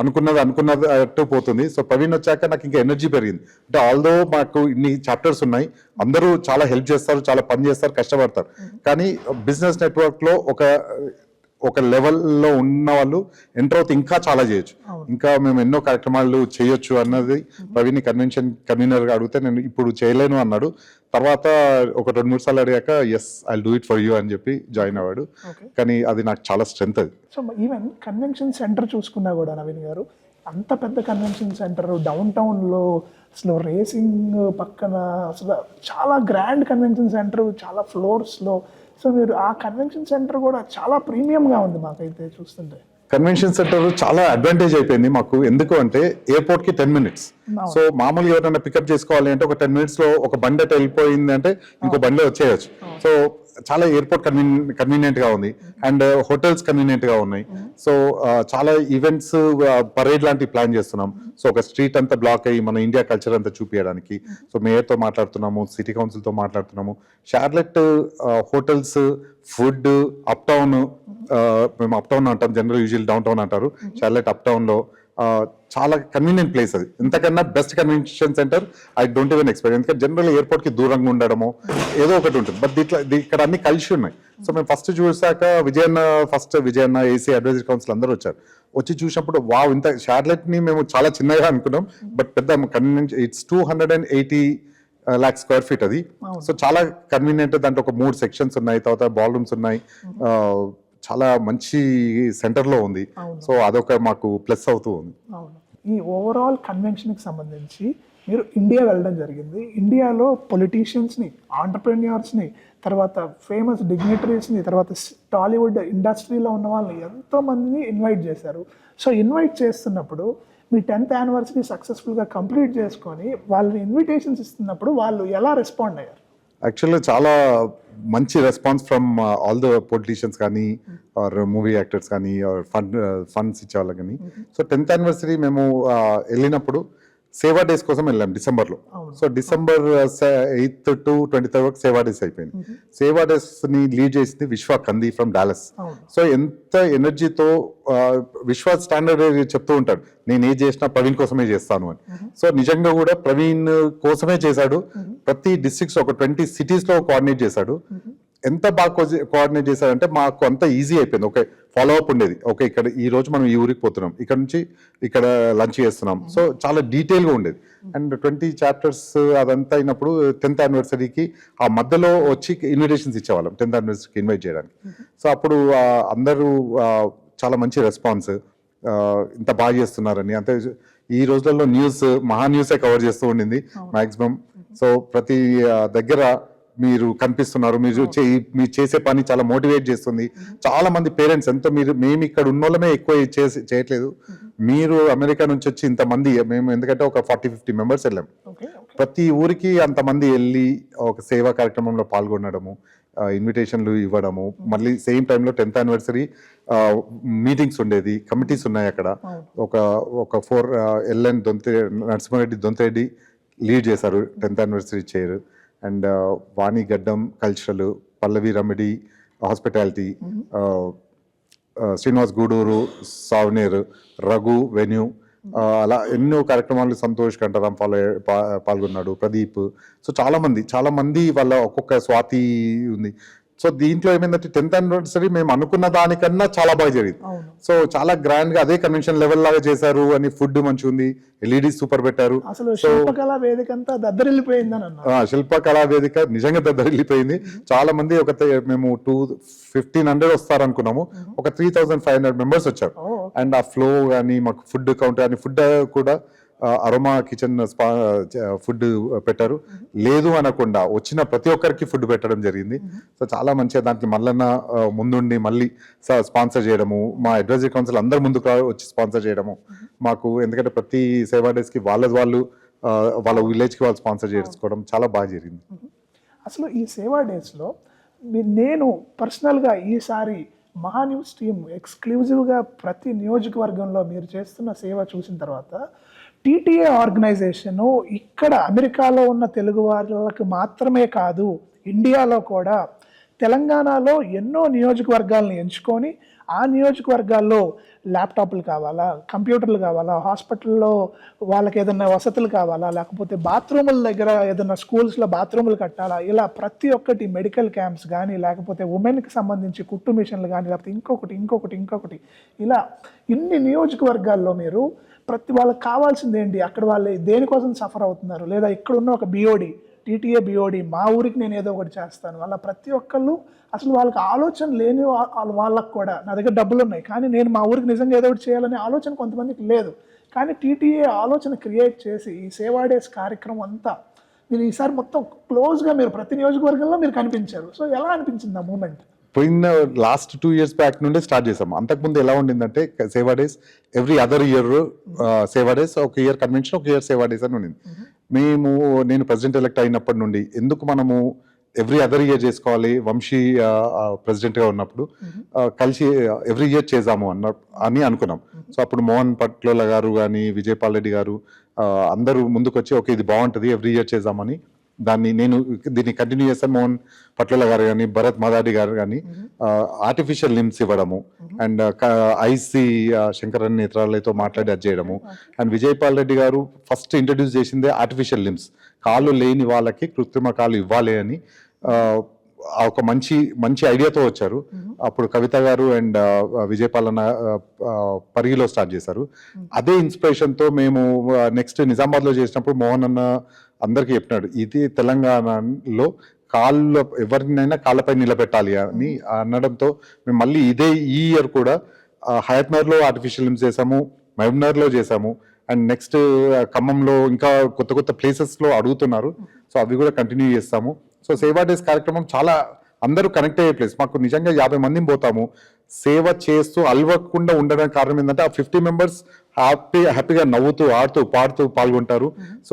అనుకున్నట్టు పోతుంది. సో ప్రవీణ్ వచ్చాక నాకు ఇంకా ఎనర్జీ పెరిగింది. అంటే ఆల్దో మాకు ఇన్ని చాప్టర్స్ ఉన్నాయి, అందరూ చాలా హెల్ప్ చేస్తారు, చాలా పని చేస్తారు, కష్టపడతారు, కానీ బిజినెస్ నెట్వర్క్లో ఒక లెవెల్లో ఉన్న వాళ్ళు ఎంటర్ అవుతే ఇంకా చాలా చేయొచ్చు, ఇంకా మేము ఎన్నో కార్యక్రమాలు చేయొచ్చు అన్నది ప్రవీణ్ కన్వెన్షన్ కన్వీనర్గా అడిగితే నేను ఇప్పుడు చేయలేను అన్నాడు. తర్వాత ఒక 2-3 సార్లు అడిగాక yes I do it for you అని చెప్పి జాయిన్ అవ్వాడు. కానీ అది నాకు చాలా స్ట్రెంత్. అది సో ఈవెన్ కన్వెన్షన్ సెంటర్ చూసుకున్నా కూడా నవీన్ గారు, అంత పెద్ద కన్వెన్షన్ సెంటర్ డౌన్ టౌన్లో అసలు రేసింగ్ పక్కన, అసలు చాలా గ్రాండ్ కన్వెన్షన్ సెంటర్, చాలా ఫ్లోర్స్లో. సో మీరు ఆ కన్వెన్షన్ సెంటర్ కూడా చాలా ప్రీమియంగా ఉంది మాకైతే చూస్తుంటే. కన్వెన్షన్ సెంటర్ చాలా అడ్వాంటేజ్ అయిపోయింది మాకు, ఎందుకు అంటే ఎయిర్పోర్ట్కి 10 minutes. సో మామూలుగా ఎవరైనా పికప్ చేసుకోవాలి అంటే ఒక 10 minutes లో ఒక బండి అటు వెళ్ళిపోయింది అంటే ఇంకో బండి వచ్చేయచ్చు. సో చాలా ఎయిర్పోర్ట్ కన్వీనియంట్ గా ఉంది అండ్ హోటల్స్ కన్వీనియంట్ గా ఉన్నాయి. సో చాలా ఈవెంట్స్ పరేడ్ లాంటి ప్లాన్ చేస్తున్నాం. సో ఒక స్ట్రీట్ అంతా బ్లాక్ అయ్యి మన ఇండియా కల్చర్ అంతా చూపించడానికి సో మేయర్ తో మాట్లాడుతున్నాము, సిటీ కౌన్సిల్ తో మాట్లాడుతున్నాము. Charlotte hotels, food, up town, మేము అప్ టౌన్ అంటాం, జనరల్ యూజువల్ డౌన్ టౌన్ అంటారు. షార్లెట్ అప్ టౌన్ లో చాలా కన్వీనియంట్ ప్లేస్ అది. ఇంతకన్నా best convention centre I don't even expect. ఎందుకంటే జనరల్ ఎయిర్పోర్ట్ కి దూరంగా ఉండడము ఏదో ఒకటి ఉంటుంది, బట్ ఇక్కడ అన్ని కలిసి ఉన్నాయి. సో మేము ఫస్ట్ చూసాక విజయన్న ఏసీ అడ్వైజరీ కౌన్సిల్ అందరూ వచ్చి చూసినప్పుడు వావ్, ఇంత షార్లెట్ ని మేము చాలా చిన్నగా అనుకున్నాం, బట్ పెద్ద convenient. It's 280 lakh square feet అది. సో చాలా కన్వీనియంట్. దాంట్లో ఒక 3 సెక్షన్స్ ఉన్నాయి, తర్వాత బాల్ రూమ్స్ ఉన్నాయి, చాలా మంచి సెంటర్ లో ఉంది. సో అదొక మాకు ప్లస్ అవుతూ ఉంది. ఈ ఓవరాల్ కన్వెన్షన్ కి సంబంధించి మీరు ఇండియా వెళ్ళడం జరిగింది. ఇండియాలో పొలిటీషియన్స్ని, ఆంటర్ప్రెన్యూర్స్ని, తర్వాత ఫేమస్ డిగ్నిటరీస్ని, తర్వాత టాలీవుడ్ ఇండస్ట్రీలో ఉన్న వాళ్ళని ఎంతో మందిని ఇన్వైట్ చేశారు. సో ఇన్వైట్ చేస్తున్నప్పుడు మీ 10th యానివర్సరీ సక్సెస్ఫుల్గా కంప్లీట్ చేసుకొని వాళ్ళని ఇన్విటేషన్స్ ఇస్తున్నప్పుడు వాళ్ళు ఎలా రెస్పాండ్ అయ్యారు? యాక్చువల్గా చాలా మంచి response from all the politicians కానీ ఆర్ మూవీ యాక్టర్స్ కానీ ఆర్ ఫండ్స్ ఇచ్చే వాళ్ళకి కానీ. సో 10th యానివర్సరీ మేము వెళ్ళినప్పుడు సేవా డేస్ కోసం వెళ్ళాం డిసెంబర్లో. So December 8th to 23rd వరకు సేవా డేస్ అయిపోయింది. సేవా డేస్ ని లీడ్ చేసింది విశ్వ కంది ఫ్రమ్ డాలస్. సో ఎంత ఎనర్జీతో విశ్వ స్టాండర్డ్ చెప్తూ ఉంటాడు, నేను ఏం చేసినా ప్రవీణ్ కోసమే చేస్తాను అని. సో నిజంగా కూడా ప్రవీణ్ కోసమే చేశాడు. ప్రతి డిస్ట్రిక్ట్స్ ఒక 20 cities లో కోఆర్డినేట్ చేశాడు. ఎంత బాగా కోఆర్డినేట్ చేశారంటే మాకు అంత ఈజీ అయిపోయింది. ఓకే, ఫాలో అప్ ఉండేది. ఓకే, ఇక్కడ ఈ రోజు మనం ఈ ఊరికి పోతున్నాం, ఇక్కడ నుంచి ఇక్కడ లంచ్ చేస్తున్నాం. సో చాలా డీటెయిల్ గా ఉండేది. అండ్ 20 chapters అదంతా అయినప్పుడు 10th యానివర్సరీకి ఆ మధ్యలో వచ్చి ఇన్విటేషన్స్ ఇచ్చేవాళ్ళం 10th యానివర్సరీకి ఇన్వైట్ చేయడానికి. సో అప్పుడు అందరూ చాలా మంచి రెస్పాన్స్, ఇంత బాగా చేస్తున్నారని. అంటే ఈ రోజులలో మహా న్యూసే కవర్ చేస్తూ ఉండింది మాక్సిమం. సో ప్రతి దగ్గర మీరు కనిపిస్తున్నారు, మీరు చేసే పని చాలా మోటివేట్ చేస్తుంది. చాలా మంది పేరెంట్స్ మేము ఇక్కడ ఉన్నోళ్ళమే ఎక్కువ చేయట్లేదు, మీరు అమెరికా నుంచి వచ్చి ఇంతమంది, మేము ఎందుకంటే ఒక 40-50 members వెళ్ళాం. ప్రతి ఊరికి అంతమంది వెళ్ళి ఒక సేవా కార్యక్రమంలో పాల్గొనడము, ఇన్విటేషన్లు ఇవ్వడము. మళ్ళీ సేమ్ టైంలో 10th యానివర్సరీ మీటింగ్స్ ఉండేది, కమిటీస్ ఉన్నాయి అక్కడ. ఒక 4 ఎల్ఎన్ నరసింహారెడ్డి దొంతిరెడ్డి లీడ్ చేశారు 10th యానివర్సరీ చైర్. అండ్ వాణి గడ్డం కల్చరల్, పల్లవి రమిడి హాస్పిటాలిటీ, శ్రీనివాస్ గూడూరు సావనేర్, రఘు వెన్యూ, అలా ఎన్నో కార్యక్రమాలు. సంతోష్ కంఠరామ్ పాల్గొన్నాడు, ప్రదీప్. సో చాలా మంది వాళ్ళ ఒక్కొక్క స్వాతి ఉంది. సో దీంట్లో ఏమైందంటే 10th యానివర్సరీ మేము అనుకున్న దానికన్నా చాలా బాగా జరిగింది. సో చాలా గ్రాండ్ గా అదే కన్వెన్షన్ లెవెల్ లాగా చేశారు. అని ఫుడ్ మంచిగా ఉంది, LED సూపర్ పెట్టారు. శిల్పకళా వేదిక అంతా దద్దరిల్లిపోయిందని. శిల్పకళా వేదిక నిజంగా దద్దరిల్లిపోయింది. చాలా మంది మేము 1,500 వస్తారు అనుకున్నాము, ఒక 3,500 members వచ్చారు. అండ్ ఆ ఫ్లో కానీ మాకు ఫుడ్ కౌంటర్ కానీ, ఫుడ్ కూడా అరోమా కిచెన్ ఫుడ్ పెట్టారు. లేదు అనకుండా వచ్చిన ప్రతి ఒక్కరికి ఫుడ్ పెట్టడం జరిగింది. సో చాలా మంచిగా దాంట్లో మళ్ళీ ముందుండి మళ్ళీ స్పాన్సర్ చేయడము, మా అడ్వైజరీ కౌన్సిల్ అందరు ముందుకు వచ్చి స్పాన్సర్ చేయడము మాకు. ఎందుకంటే ప్రతి సేవా డేస్ కి వాళ్ళ విలేజ్ కి వాళ్ళు స్పాన్సర్ చేసుకోవడం చాలా బాగా జరిగింది. అసలు ఈ సేవా డేస్ లో నేను పర్సనల్గా ఈసారి మహాన్యూస్ టీమ్ ఎక్స్క్లూజివ్గా ప్రతి నియోజకవర్గంలో మీరు చేస్తున్న సేవ చూసిన తర్వాత టీటీఏ ఆర్గనైజేషను ఇక్కడ అమెరికాలో ఉన్న తెలుగు వాళ్ళకి మాత్రమే కాదు, ఇండియాలో కూడా తెలంగాణలో ఎన్నో నియోజకవర్గాలను ఎంచుకొని ఆ నియోజకవర్గాల్లో ల్యాప్టాప్లు కావాలా, కంప్యూటర్లు కావాలా, హాస్పిటల్లో వాళ్ళకి ఏదైనా వసతులు కావాలా, లేకపోతే బాత్రూముల దగ్గర ఏదైనా స్కూల్స్లో బాత్రూములు కట్టాలా, ఇలా ప్రతి ఒక్కటి మెడికల్ క్యాంప్స్ కానీ, లేకపోతే ఉమెన్కి సంబంధించి కుట్టు మిషన్లు కానీ, లేకపోతే ఇంకొకటి ఇలా ఇన్ని నియోజకవర్గాల్లో మీరు ప్రతి వాళ్ళకి కావాల్సింది ఏంటి, అక్కడ వాళ్ళు దేనికోసం సఫర్ అవుతున్నారు, లేదా ఇక్కడ ఉన్న ఒక BOD టీటీఏ BOD మా ఊరికి నేను ఏదో ఒకటి చేస్తాను, వాళ్ళ ప్రతి ఒక్కళ్ళు అసలు వాళ్ళకి ఆలోచన లేని వాళ్ళకు కూడా నా దగ్గర డబ్బులు ఉన్నాయి కానీ నేను మా ఊరికి నిజంగా ఏదో ఒకటి చేయాలనే ఆలోచన కొంతమందికి లేదు. కానీ టీటీఏ ఆలోచన క్రియేట్ చేసి ఈ సేవా డేస్ కార్యక్రమం అంతా మీరు ఈసారి మొత్తం క్లోజ్గా మీరు ప్రతి నియోజకవర్గంలో మీరు కనిపించారు. సో ఎలా అనిపించింది ఆ మూమెంట్? పోయిన లాస్ట్ 2 years బ్యాక్ నుండి స్టార్ట్ చేసాము. అంతకుముందు ఎలా ఉండిందంటే సేవా డేస్ ఎవ్రీ అదర్ ఇయర్ సేవా డేస్, ఒక ఇయర్ కన్వెన్షన్, ఒక ఇయర్ సేవా డేస్ అని ఉండింది. నేను ప్రెసిడెంట్ ఎలక్ట్ అయినప్పటి నుండి ఎందుకు మనము ఎవ్రీ అదర్ ఇయర్ చేసుకోవాలి, వంశీ ప్రెసిడెంట్గా ఉన్నప్పుడు కలిసి ఎవ్రీ ఇయర్ చేద్దాము అని అనుకున్నాం. సో అప్పుడు మోహన్ పట్లోల గారు కానీ విజయపాల్ రెడ్డి గారు అందరూ ముందుకు వచ్చి ఓకే ఇది బాగుంటుంది ఎవ్రీ ఇయర్ చేద్దామని దీన్ని కంటిన్యూ చేస్తాను. మోహన్ పట్లోల గారు కానీ భరత్ మదాడి గారు కానీ ఆర్టిఫిషియల్ లిమ్స్ ఇవ్వడము అండ్ ఐసి శంకరన్ నేత్రాలయతో మాట్లాడి అది చేయడము. అండ్ విజయపాల్ రెడ్డి గారు ఫస్ట్ ఇంట్రడ్యూస్ చేసిందే ఆర్టిఫిషియల్ లిమ్స్, కాళ్ళు లేని వాళ్ళకి కృత్రిమ కాళ్ళు ఇవ్వాలి అని ఒక మంచి ఐడియాతో వచ్చారు. అప్పుడు కవిత గారు అండ్ విజయపాల్ అన్న పరిగిలో స్టార్ట్ చేశారు. అదే ఇన్స్పిరేషన్తో మేము నెక్స్ట్ నిజామాబాద్లో చేసినప్పుడు మోహన్ అన్న అందరికీ చెప్పినాడు ఇది తెలంగాణలో ఎవరినైనా కాళ్ళపై నిలబెట్టాలి అని అనడంతో మేము మళ్ళీ ఈ ఇయర్ కూడా హయత్నగర్లో ఆర్టిఫిషియల్ లిమ్స్ చేసాము, మహబూబ్నగర్లో చేసాము అండ్ నెక్స్ట్ ఖమ్మంలో ఇంకా కొత్త ప్లేసెస్లో అడుగుతున్నారు. సో అవి కూడా కంటిన్యూ చేస్తాము. సో సేవా డేస్ కార్యక్రమం చాలా అందరూ కనెక్ట్ అయ్యే ప్లేస్. మాకు నిజంగా 50 మందిని పోతాము. సేవ చేస్తూ అలవకుండా ఉండడానికి కారణం ఏంటంటే ఆ 50 మెంబర్స్ హ్యాపీగా నవ్వుతూ ఆడుతూ పాడుతూ పాల్గొంటారు. సో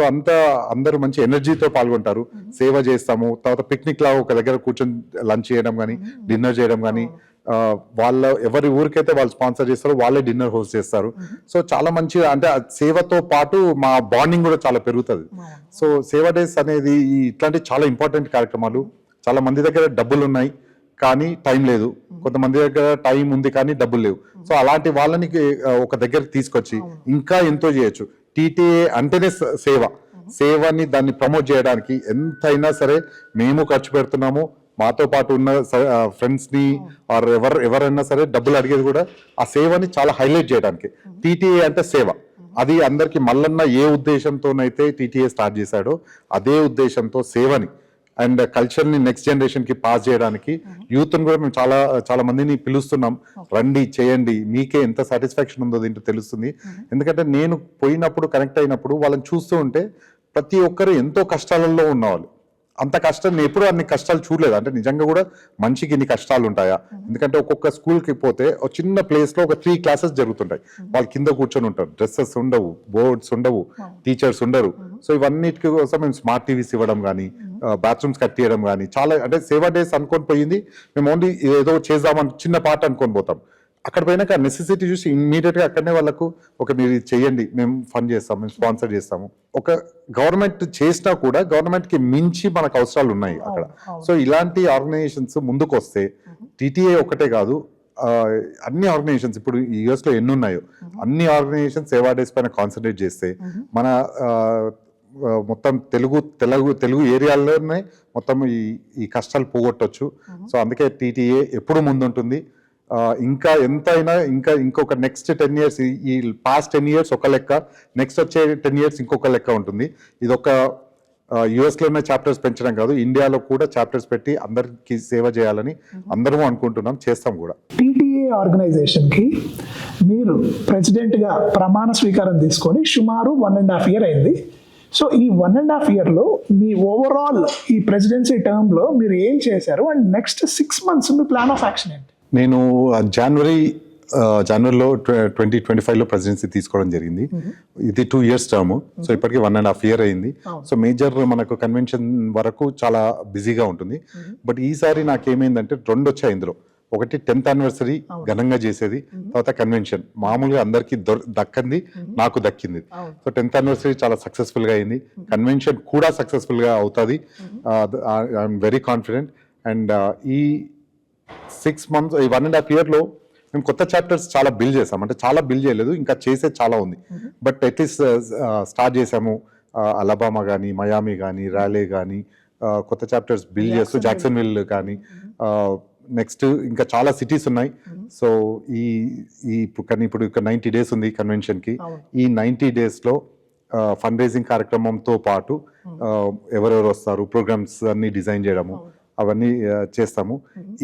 అందరూ మంచి ఎనర్జీతో పాల్గొంటారు. సేవ చేస్తాము, తర్వాత పిక్నిక్ లాగా ఒక దగ్గర కూర్చొని లంచ్ చేయడం కానీ డిన్నర్ చేయడం కానీ ఎవరి ఊరికైతే వాళ్ళు స్పాన్సర్ చేస్తారో వాళ్ళే డిన్నర్ హోస్ట్ చేస్తారు. సో చాలా మంచిగా అంటే సేవతో పాటు మా బాండింగ్ కూడా చాలా పెరుగుతుంది. సో సేవా డేస్ అనేది ఇట్లాంటి చాలా ఇంపార్టెంట్ కార్యక్రమాలు. చాలా మంది దగ్గర డబ్బులు ఉన్నాయి కానీ టైం లేదు, కొంతమంది దగ్గర టైం ఉంది కానీ డబ్బులు లేవు. సో అలాంటి వాళ్ళని ఒక దగ్గరికి తీసుకొచ్చి ఇంకా ఎంతో చేయొచ్చు. టీటీఏ అంటేనే సేవని దాన్ని ప్రమోట్ చేయడానికి ఎంతైనా సరే మేము ఖర్చు పెడుతున్నాము. మాతో పాటు ఉన్న ఫ్రెండ్స్ని ఆర్ ఎవరైనా సరే డబ్బులు అడిగేది కూడా ఆ సేవని చాలా హైలైట్ చేయడానికి. టీటీఏ అంటే సేవ, అది అందరికి మల్లన్న ఏ ఉద్దేశంతోనైతే టీటీఏ స్టార్ట్ చేశాడో అదే ఉద్దేశంతో సేవని అండ్ కల్చర్ని నెక్స్ట్ జనరేషన్కి పాస్ చేయడానికి యూత్ని కూడా మేము చాలా మందిని పిలుస్తున్నాం. రండి చేయండి, మీకే ఎంత సాటిస్ఫాక్షన్ ఉందో దీంట్లో తెలుస్తుంది. ఎందుకంటే నేను పోయినప్పుడు కనెక్ట్ అయినప్పుడు వాళ్ళని చూస్తూ ఉంటే ప్రతి ఒక్కరు ఎంతో కష్టాలలో ఉన్నవాళ్ళు. అంత కష్టం నేను ఎప్పుడు అన్ని కష్టాలు చూడలేదు. అంటే నిజంగా కూడా మనిషికి ఇన్ని కష్టాలు ఉంటాయా? ఎందుకంటే ఒక్కొక్క స్కూల్కి పోతే ఒక చిన్న ప్లేస్లో ఒక 3 క్లాసెస్ జరుగుతుంటాయి. వాళ్ళు కింద కూర్చొని ఉంటారు, డ్రెస్సెస్ ఉండవు, బోర్డ్స్ ఉండవు, టీచర్స్ ఉండరు. సో ఇవన్నిటి కోసం మేము స్మార్ట్ టీవీస్ ఇవ్వడం కానీ బాత్రూమ్స్ కట్టియడం కానీ చాలా అంటే సేవా డేస్ అనుకొని పోయింది. మేము ఓన్లీ ఏదో చేద్దామని చిన్న పాట అనుకొని పోతాం. అక్కడ పోయినాక నెసెసిటీ చూసి ఇమ్మీడియట్గా అక్కడనే వాళ్ళకు మీరు చేయండి, మేము ఫండ్ చేస్తాము, మేము స్పాన్సర్ చేస్తాము. ఒక గవర్నమెంట్ చేసినా కూడా గవర్నమెంట్కి మించి మనకు అవసరాలు ఉన్నాయి అక్కడ. సో ఇలాంటి ఆర్గనైజేషన్స్ ముందుకు వస్తే టీటీఏ ఒకటే కాదు, అన్ని ఆర్గనైజేషన్స్ ఇప్పుడు ఈ యూఎస్లో ఎన్ని ఉన్నాయో అన్ని ఆర్గనైజేషన్స్ సేవా డేస్ పైన కాన్సన్ట్రేట్ చేస్తే మన మొత్తం తెలుగు ఏరియాలోనే మొత్తం ఈ కష్టాలు పోగొట్టవచ్చు. సో అందుకే టీటీఏ ఎప్పుడు ముందుంటుంది. ఇంకా ఎంతైనా ఇంకొక నెక్స్ట్ 10 years, ఈ పాస్ట్ 10 years ఒక లెక్క, నెక్స్ట్ వచ్చే 10 years ఇంకొక లెక్క ఉంటుంది. ఇది ఒక యుఎస్లోనే చాప్టర్స్ పెంచడం కాదు, ఇండియాలో కూడా చాప్టర్స్ పెట్టి అందరికి సేవ చేయాలని అందరూ అనుకుంటున్నాం, చేస్తాం కూడా. టీటీఏ ఆర్గనైజేషన్కి మీరు ప్రెసిడెంట్గా ప్రమాణ స్వీకారం తీసుకొని సుమారు 1.5 year అయింది. సో ఈ 1.5 yearలో మీ ఓవరాల్ ఈ ప్రెసిడెన్సీ టర్మ్లో మీరు ఏం చేశారు and next 6 months me plan of action ఏంటి? నేను జనవరిలో 2025లో ప్రెసిడెన్సీ తీసుకోవడం జరిగింది. ఇది 2 years టర్మ్. సో ఇప్పటికీ 1.5 year అయింది. సో మేజర్ మనకు కన్వెన్షన్ వరకు చాలా బిజీగా ఉంటుంది. బట్ ఈసారి నాకేమైందంటే 2 వచ్చాయి ఇందులో. ఒకటి 10th anniversary ఘనంగా చేసేది, తర్వాత కన్వెన్షన్ మామూలుగా అందరికి దక్కింది, నాకు దక్కింది. సో 10th anniversary చాలా సక్సెస్ఫుల్ గా అయింది, కన్వెన్షన్ కూడా సక్సెస్ఫుల్ గా అవుతుంది. I'm very confident. అండ్ ఈ 6 months, ఈ 1.5 yearలో మేము కొత్త చాప్టర్స్ చాలా బిల్డ్ చేసాం. అంటే చాలా బిల్డ్ చేయలేదు, ఇంకా చేసేది చాలా ఉంది. బట్ అట్లీస్ట్ స్టార్ట్ చేసాము. అలబామా కానీ, మయామి కానీ, ర్యాలే కానీ కొత్త చాప్టర్స్ బిల్డ్ చేస్తూ, జాక్సన్విల్ కానీ నెక్స్ట్ ఇంకా చాలా సిటీస్ ఉన్నాయి. సో ఇప్పుడు 90 days ఉంది కన్వెన్షన్కి. ఈ 90 daysలో ఫండ్ రైజింగ్ కార్యక్రమంతో పాటు ఎవరెవరు వస్తారు, ప్రోగ్రామ్స్ అన్ని డిజైన్ చేయడము అవన్నీ చేస్తాము.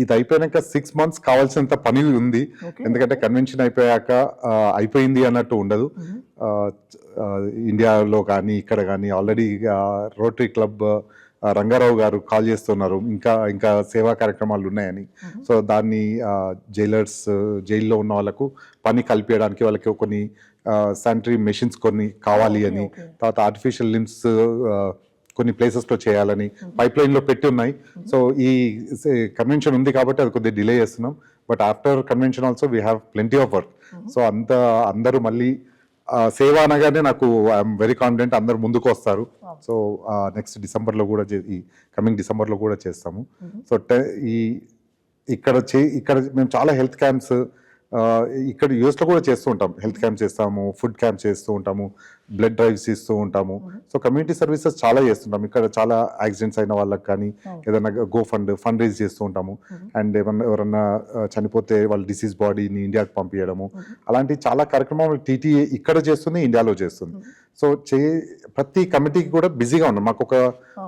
ఇది అయిపోయాక 6 months కావాల్సినంత పని ఉంది. ఎందుకంటే కన్వెన్షన్ అయిపోయాక అయిపోయింది అన్నట్టు ఉండదు. ఇండియాలో కానీ ఇక్కడ కానీ ఆల్రెడీ రోటరీ క్లబ్ రంగారావు గారు కాల్ చేస్తున్నారు ఇంకా సేవా కార్యక్రమాలు ఉన్నాయని. సో దాన్ని జైల్లో ఉన్న వాళ్ళకు పని కల్పించడానికి వాళ్ళకి కొన్ని శానిటరీ మెషిన్స్ కొన్ని కావాలి అని, తర్వాత ఆర్టిఫిషియల్ లిమ్స్ కొన్ని ప్లేసెస్లో చేయాలని పైప్ లైన్లో పెట్టి ఉన్నాయి. సో ఈ కన్వెన్షన్ ఉంది కాబట్టి అది కొద్దిగా డిలే చేస్తున్నాం. But after convention also we have plenty of work. So అందరూ మళ్ళీ సేవ అనగానే నాకు ఐఎమ్ వెరీ కాన్ఫిడెంట్ అందరు ముందుకు వస్తారు. సో నెక్స్ట్ డిసెంబర్లో కూడా ఈ కమింగ్ డిసెంబర్లో కూడా చేస్తాము. సో ఇక్కడ మేము చాలా హెల్త్ క్యాంప్స్ ఇక్కడ యూఎస్లో కూడా చేస్తూ ఉంటాం. హెల్త్ క్యాంప్ చేస్తాము, ఫుడ్ క్యాంప్ చేస్తూ ఉంటాము, బ్లడ్ డ్రైవ్స్ ఇస్తూ ఉంటాము. సో కమ్యూనిటీ సర్వీసెస్ చాలా చేస్తుంటాం. ఇక్కడ చాలా యాక్సిడెంట్స్ అయిన వాళ్ళకి కానీ ఏదైనా ఫండ్ రైజ్ చేస్తూ ఉంటాము. అండ్ ఎవరన్నా చనిపోతే వాళ్ళ డిసీజ్ బాడీని ఇండియాకి పంపించడము, అలాంటి చాలా కార్యక్రమాలు టీటీఏ ఇక్కడ చేస్తుంది, ఇండియాలో చేస్తుంది. సో ప్రతి కమిటీకి కూడా బిజీగా ఉన్నాం. మాకు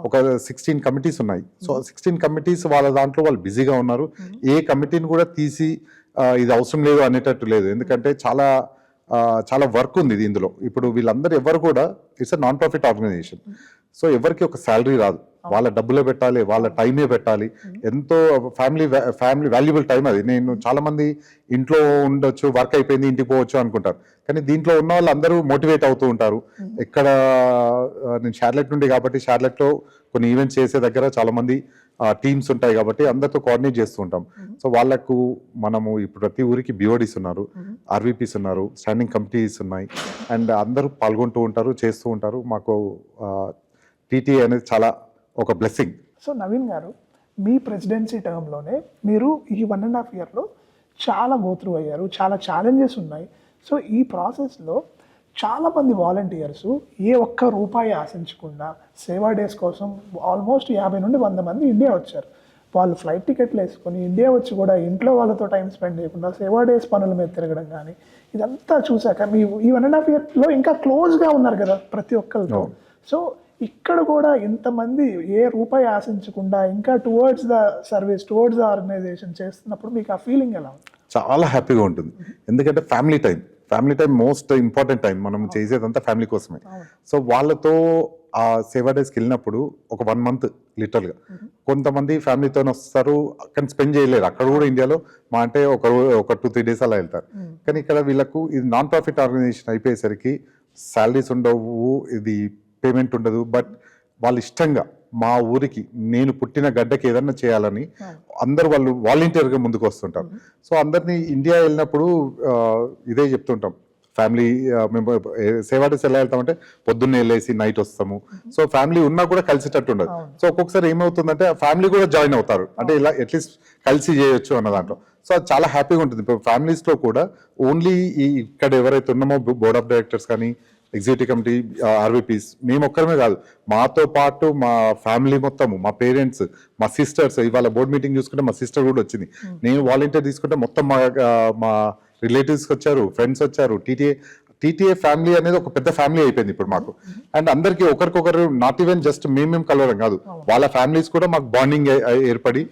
ఒక 16 కమిటీస్ ఉన్నాయి. సో 16 కమిటీస్ వాళ్ళ దాంట్లో వాళ్ళు బిజీగా ఉన్నారు. ఏ కమిటీని కూడా తీసి ఇది అవసరం లేదు అనేటట్టు లేదు. ఎందుకంటే చాలా వర్క్ ఉంది ఇందులో. ఇప్పుడు వీళ్ళందరూ ఎవరు కూడా it's a non profit organisation. So ఎవరికి ఒక శాలరీ రాదు, వాళ్ళ డబ్బులే పెట్టాలి, వాళ్ళ టైమే పెట్టాలి. ఎంతో ఫ్యామిలీ వాల్యుబుల్ టైం అది. నేను చాలా మంది ఇంట్లో ఉండొచ్చు, వర్క్ అయిపోయింది ఇంటికి పోవచ్చు అనుకుంటారు, కానీ దీంట్లో ఉన్న వాళ్ళు అందరూ మోటివేట్ అవుతూ ఉంటారు. నేను షార్లెట్ నుండి కాబట్టి షార్లెట్లో కొన్ని ఈవెంట్స్ చేసే దగ్గర చాలా మంది టీమ్స్ ఉంటాయి కాబట్టి అందరితో కోఆర్డినేట్ చేస్తూ ఉంటాం. సో వాళ్ళకు మనము ఇప్పుడు ప్రతి ఊరికి బిఓడీస్ ఉన్నారు, ఆర్వీపీస్ ఉన్నారు, స్టాండింగ్ కమిటీస్ ఉన్నాయి, అండ్ అందరూ పాల్గొంటూ ఉంటారు, చేస్తూ ఉంటారు. మాకు టీటీఏ అనేది చాలా ఒక బ్లెస్సింగ్. సో నవీన్ గారు, మీ ప్రెసిడెన్సీ టర్మ్లోనే మీరు ఈ 1.5 yearలో చాలా గోత్రు అయ్యారు, చాలా ఛాలెంజెస్ ఉన్నాయి. సో ఈ ప్రాసెస్లో చాలామంది వాలంటీర్స్ ఏ ఒక్క రూపాయి ఆశించకుండా సేవా డేస్ కోసం ఆల్మోస్ట్ 50 నుండి 100 మంది ఇండియా వచ్చారు. వాళ్ళు ఫ్లైట్ టికెట్లు వేసుకొని ఇండియా వచ్చి కూడా ఇంట్లో వాళ్ళతో టైం స్పెండ్ చేయకుండా సేవా డేస్ పనుల మీద తిరగడం కానీ ఇదంతా చూశాక మీ ఈ 1.5 yearలో ఇంకా క్లోజ్గా ఉన్నారు కదా ప్రతి ఒక్కరితో. సో ఇక్కడ కూడా ఇంతమంది ఏ రూపాయి ఆశించకుండా ఇంకా towards the service, towards the organisation చేస్తున్నప్పుడు మీకు ఆ ఫీలింగ్ ఎలా ఉంది? చాలా హ్యాపీగా ఉంటుంది. ఎందుకంటే family time most important time. మనం చేసేదంతా ఫ్యామిలీ కోసమే. సో వాళ్ళతో ఆ సేవా డేస్కి వెళ్ళినప్పుడు ఒక 1 month లిటరల్గా కొంతమంది ఫ్యామిలీతో వస్తారు, కానీ స్పెండ్ చేయలేరు. అక్కడ కూడా ఇండియాలో మా అంటే ఒక 2-3 days అలా వెళ్తారు. కానీ ఇక్కడ వీళ్ళకు ఇది నాన్ ప్రాఫిట్ ఆర్గనైజేషన్ అయిపోయేసరికి శాలరీస్ ఉండవు, ఇది పేమెంట్ ఉండదు. బట్ వాళ్ళు ఇష్టంగా మా ఊరికి, నేను పుట్టిన గడ్డకి ఏదన్నా చేయాలని అందరు వాళ్ళు వాలంటీర్గా ముందుకు వస్తుంటారు. సో అందరినీ ఇండియా వెళ్ళినప్పుడు ఇదే చెప్తుంటాం, ఫ్యామిలీ మేము సేవా డేస్ ఎలా వెళ్తామంటే పొద్దున్నే వెళ్ళేసి నైట్ వస్తాము. సో ఫ్యామిలీ ఉన్నా కూడా కలిసేటట్టు ఉండదు. సో ఒక్కొక్కసారి ఏమవుతుందంటే ఫ్యామిలీ కూడా జాయిన్ అవుతారు, అంటే ఇలా అట్లీస్ట్ కలిసి చేయొచ్చు అన్న దాంట్లో. సో అది చాలా హ్యాపీగా ఉంటుంది. ఇప్పుడు ఫ్యామిలీస్లో కూడా ఓన్లీ ఇక్కడ ఎవరైతే ఉన్నామో బోర్డ్ ఆఫ్ డైరెక్టర్స్ కానీ ఎగ్జిక్యూటివ్ కమిటీ, ఆర్వీపీస్, మేము ఒక్కరమే కాదు, మాతో పాటు మా ఫ్యామిలీ మొత్తము, మా పేరెంట్స్, మా సిస్టర్స్. ఇవాళ బోర్డ్ మీటింగ్ చూసుకుంటే మా సిస్టర్ కూడా వచ్చింది. నేను వాలంటీర్ తీసుకుంటే మొత్తం మా రిలేటివ్స్ వచ్చారు, ఫ్రెండ్స్ వచ్చారు. టీటీఏ ఫ్యామిలీ అనేది ఒక పెద్ద ఫ్యామిలీ అయిపోయింది ఇప్పుడు మాకు. అండ్ అందరికి ఒకరికొకరు నాట్ ఈవెన్ జస్ట్ మేము కలవడం కాదు, వాళ్ళ ఫ్యామిలీస్ కూడా మాకు బాండింగ్ ఏర్పడి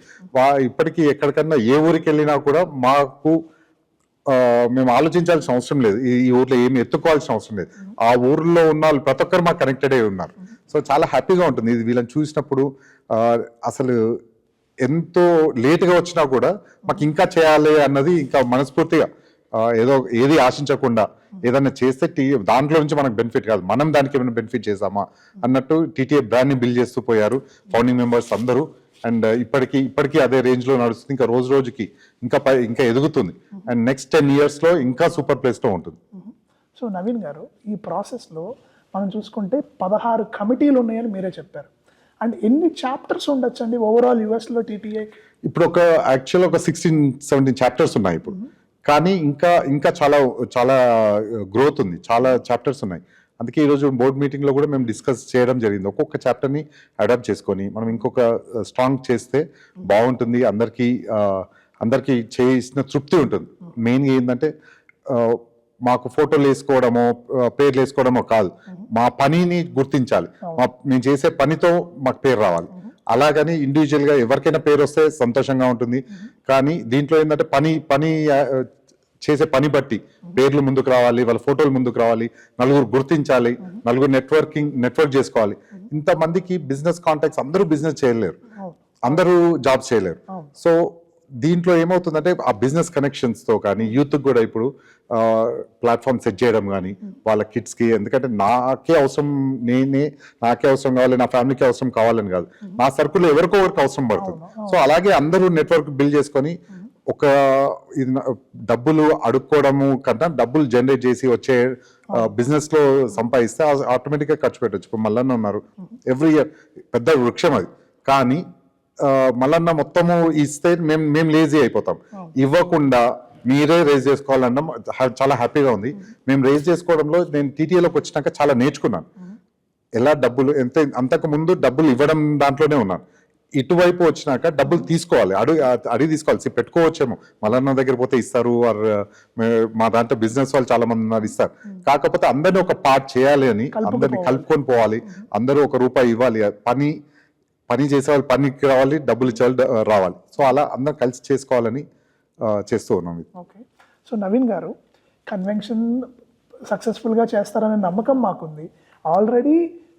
ఇప్పటికీ ఎక్కడికన్నా ఏ ఊరికి వెళ్ళినా కూడా మాకు మేము ఆలోచించాల్సిన అవసరం లేదు, ఈ ఊర్లో ఏమి ఎత్తుకోవాల్సిన అవసరం లేదు. ఆ ఊర్లో ఉన్న వాళ్ళు ప్రతి ఒక్కరు మాకు కనెక్టెడ్ అయి ఉన్నారు. సో చాలా హ్యాపీగా ఉంటుంది ఇది వీళ్ళని చూసినప్పుడు. అసలు ఎంతో లేట్గా వచ్చినా కూడా మాకు ఇంకా చేయాలి అన్నది, ఇంకా మనస్ఫూర్తిగా ఏది ఆశించకుండా ఏదన్నా చేస్తే దాంట్లో నుంచి మనకు బెనిఫిట్ కాదు, మనం దానికి ఏమైనా బెనిఫిట్ చేసామా అన్నట్టు టీటీఏ బ్రాండ్ని బిల్డ్ చేస్తూ పోయారు ఫౌండింగ్ మెంబర్స్ అందరూ. అండ్ ఇప్పటికీ అదే రేంజ్ లో నడుస్తుంది. ఇంకా రోజుకి ఇంకా ఎదుగుతుంది. అండ్ నెక్స్ట్ 10 years లో ఇంకా సూపర్ ప్లేస్ లో ఉంటుంది. సో నవీన్ గారు, ఈ ప్రాసెస్లో మనం చూసుకుంటే 16 కమిటీలు ఉన్నాయని మీరే చెప్పారు. అండ్ ఎన్ని చాప్టర్స్ ఉండొచ్చు అండి ఓవరాల్ యుఎస్లో టీటీఏ? ఇప్పుడు యాక్చువల్ ఒక 16-17 చాప్టర్స్ ఉన్నాయి ఇప్పుడు. కానీ ఇంకా చాలా గ్రోత్ ఉంది, చాలా చాప్టర్స్ ఉన్నాయి. అందుకే ఈరోజు బోర్డ్ మీటింగ్లో కూడా మేము డిస్కస్ చేయడం జరిగింది. ఒక్కొక్క చాప్టర్ని అడాప్ట్ చేసుకొని మనం ఇంకొక స్ట్రాంగ్ చేస్తే బాగుంటుంది, అందరికీ చేసిన తృప్తి ఉంటుంది. మెయిన్గా ఏంటంటే మాకు ఫోటోలు వేసుకోవడమో పేర్లు వేసుకోవడమో కాదు, మా పనిని గుర్తించాలి, మేము చేసే పనితో మాకు పేరు రావాలి. అలాగని ఇండివిజువల్గా ఎవరికైనా పేరు వస్తే సంతోషంగా ఉంటుంది. కానీ దీంట్లో ఏంటంటే పని చేసే పని బట్టి పేర్లు ముందుకు రావాలి, వాళ్ళ ఫోటోలు ముందుకు రావాలి, నలుగురు గుర్తించాలి, నలుగురు నెట్వర్క్ చేసుకోవాలి. ఇంతమందికి బిజినెస్ కాంటాక్ట్స్, అందరూ బిజినెస్ చేయలేరు, అందరూ జాబ్స్ చేయలేరు. సో దీంట్లో ఏమవుతుందంటే ఆ బిజినెస్ కనెక్షన్స్తో కానీ యూత్కి కూడా ఇప్పుడు ప్లాట్ఫామ్ సెట్ చేయడం కానీ వాళ్ళ కిడ్స్కి, ఎందుకంటే నాకే అవసరం కావాలి, నా ఫ్యామిలీకి అవసరం కావాలని కాదు, నా సర్కిల్లో ఎవరికో ఎవరికి అవసరం పడుతుంది. సో అలాగే అందరూ నెట్వర్క్ బిల్డ్ చేసుకొని ఒక డబ్బులు అడుక్కోవడము కన్నా డబ్బులు జనరేట్ చేసి వచ్చే బిజినెస్ లో సంపాదిస్తే ఆటోమేటిక్ గా ఖర్చు పెట్టచ్చు. ఇప్పుడు మల్లన్న ఉన్నారు, ఎవ్రీ ఇయర్ పెద్ద వృక్షం అది, కానీ మల్లన్న మొత్తము ఇస్తే మేము లేజీ అయిపోతాం. ఇవ్వకుండా మీరే రేజ్ చేసుకోవాలన్నా చాలా హ్యాపీగా ఉంది. మేము రేజ్ చేసుకోవడంలో నేను టీటీఏలోకి వచ్చినాక చాలా నేర్చుకున్నాను. ఎలా డబ్బులు అంతకు ముందు డబ్బులు ఇవ్వడం దాంట్లోనే ఉన్నాను. ఇటువైపు వచ్చినాక డబ్బులు తీసుకోవాలి, అడిగి తీసుకోవాలి. పెట్టుకోవచ్చేమో మల్లన్న దగ్గర పోతే ఇస్తారు, మా దాంట్లో బిజినెస్ వాళ్ళు చాలా మంది ఉన్నారు ఇస్తారు, కాకపోతే అందరినీ ఒక పార్ట్ చేయాలి అని అందరినీ కలుపుకొని పోవాలి. అందరూ ₹1 ఇవ్వాలి, పని చేసే వాళ్ళు పనికి రావాలి, డబ్బులు ఇచ్చే వాళ్ళు రావాలి. సో అలా అందరం కలిసి చేసుకోవాలని చేస్తూ ఉన్నాం. ఓకే, సో నవీన్ గారు కన్వెన్షన్ సక్సెస్ఫుల్గా చేస్తారనే నమ్మకం మాకుంది. ఆల్రెడీ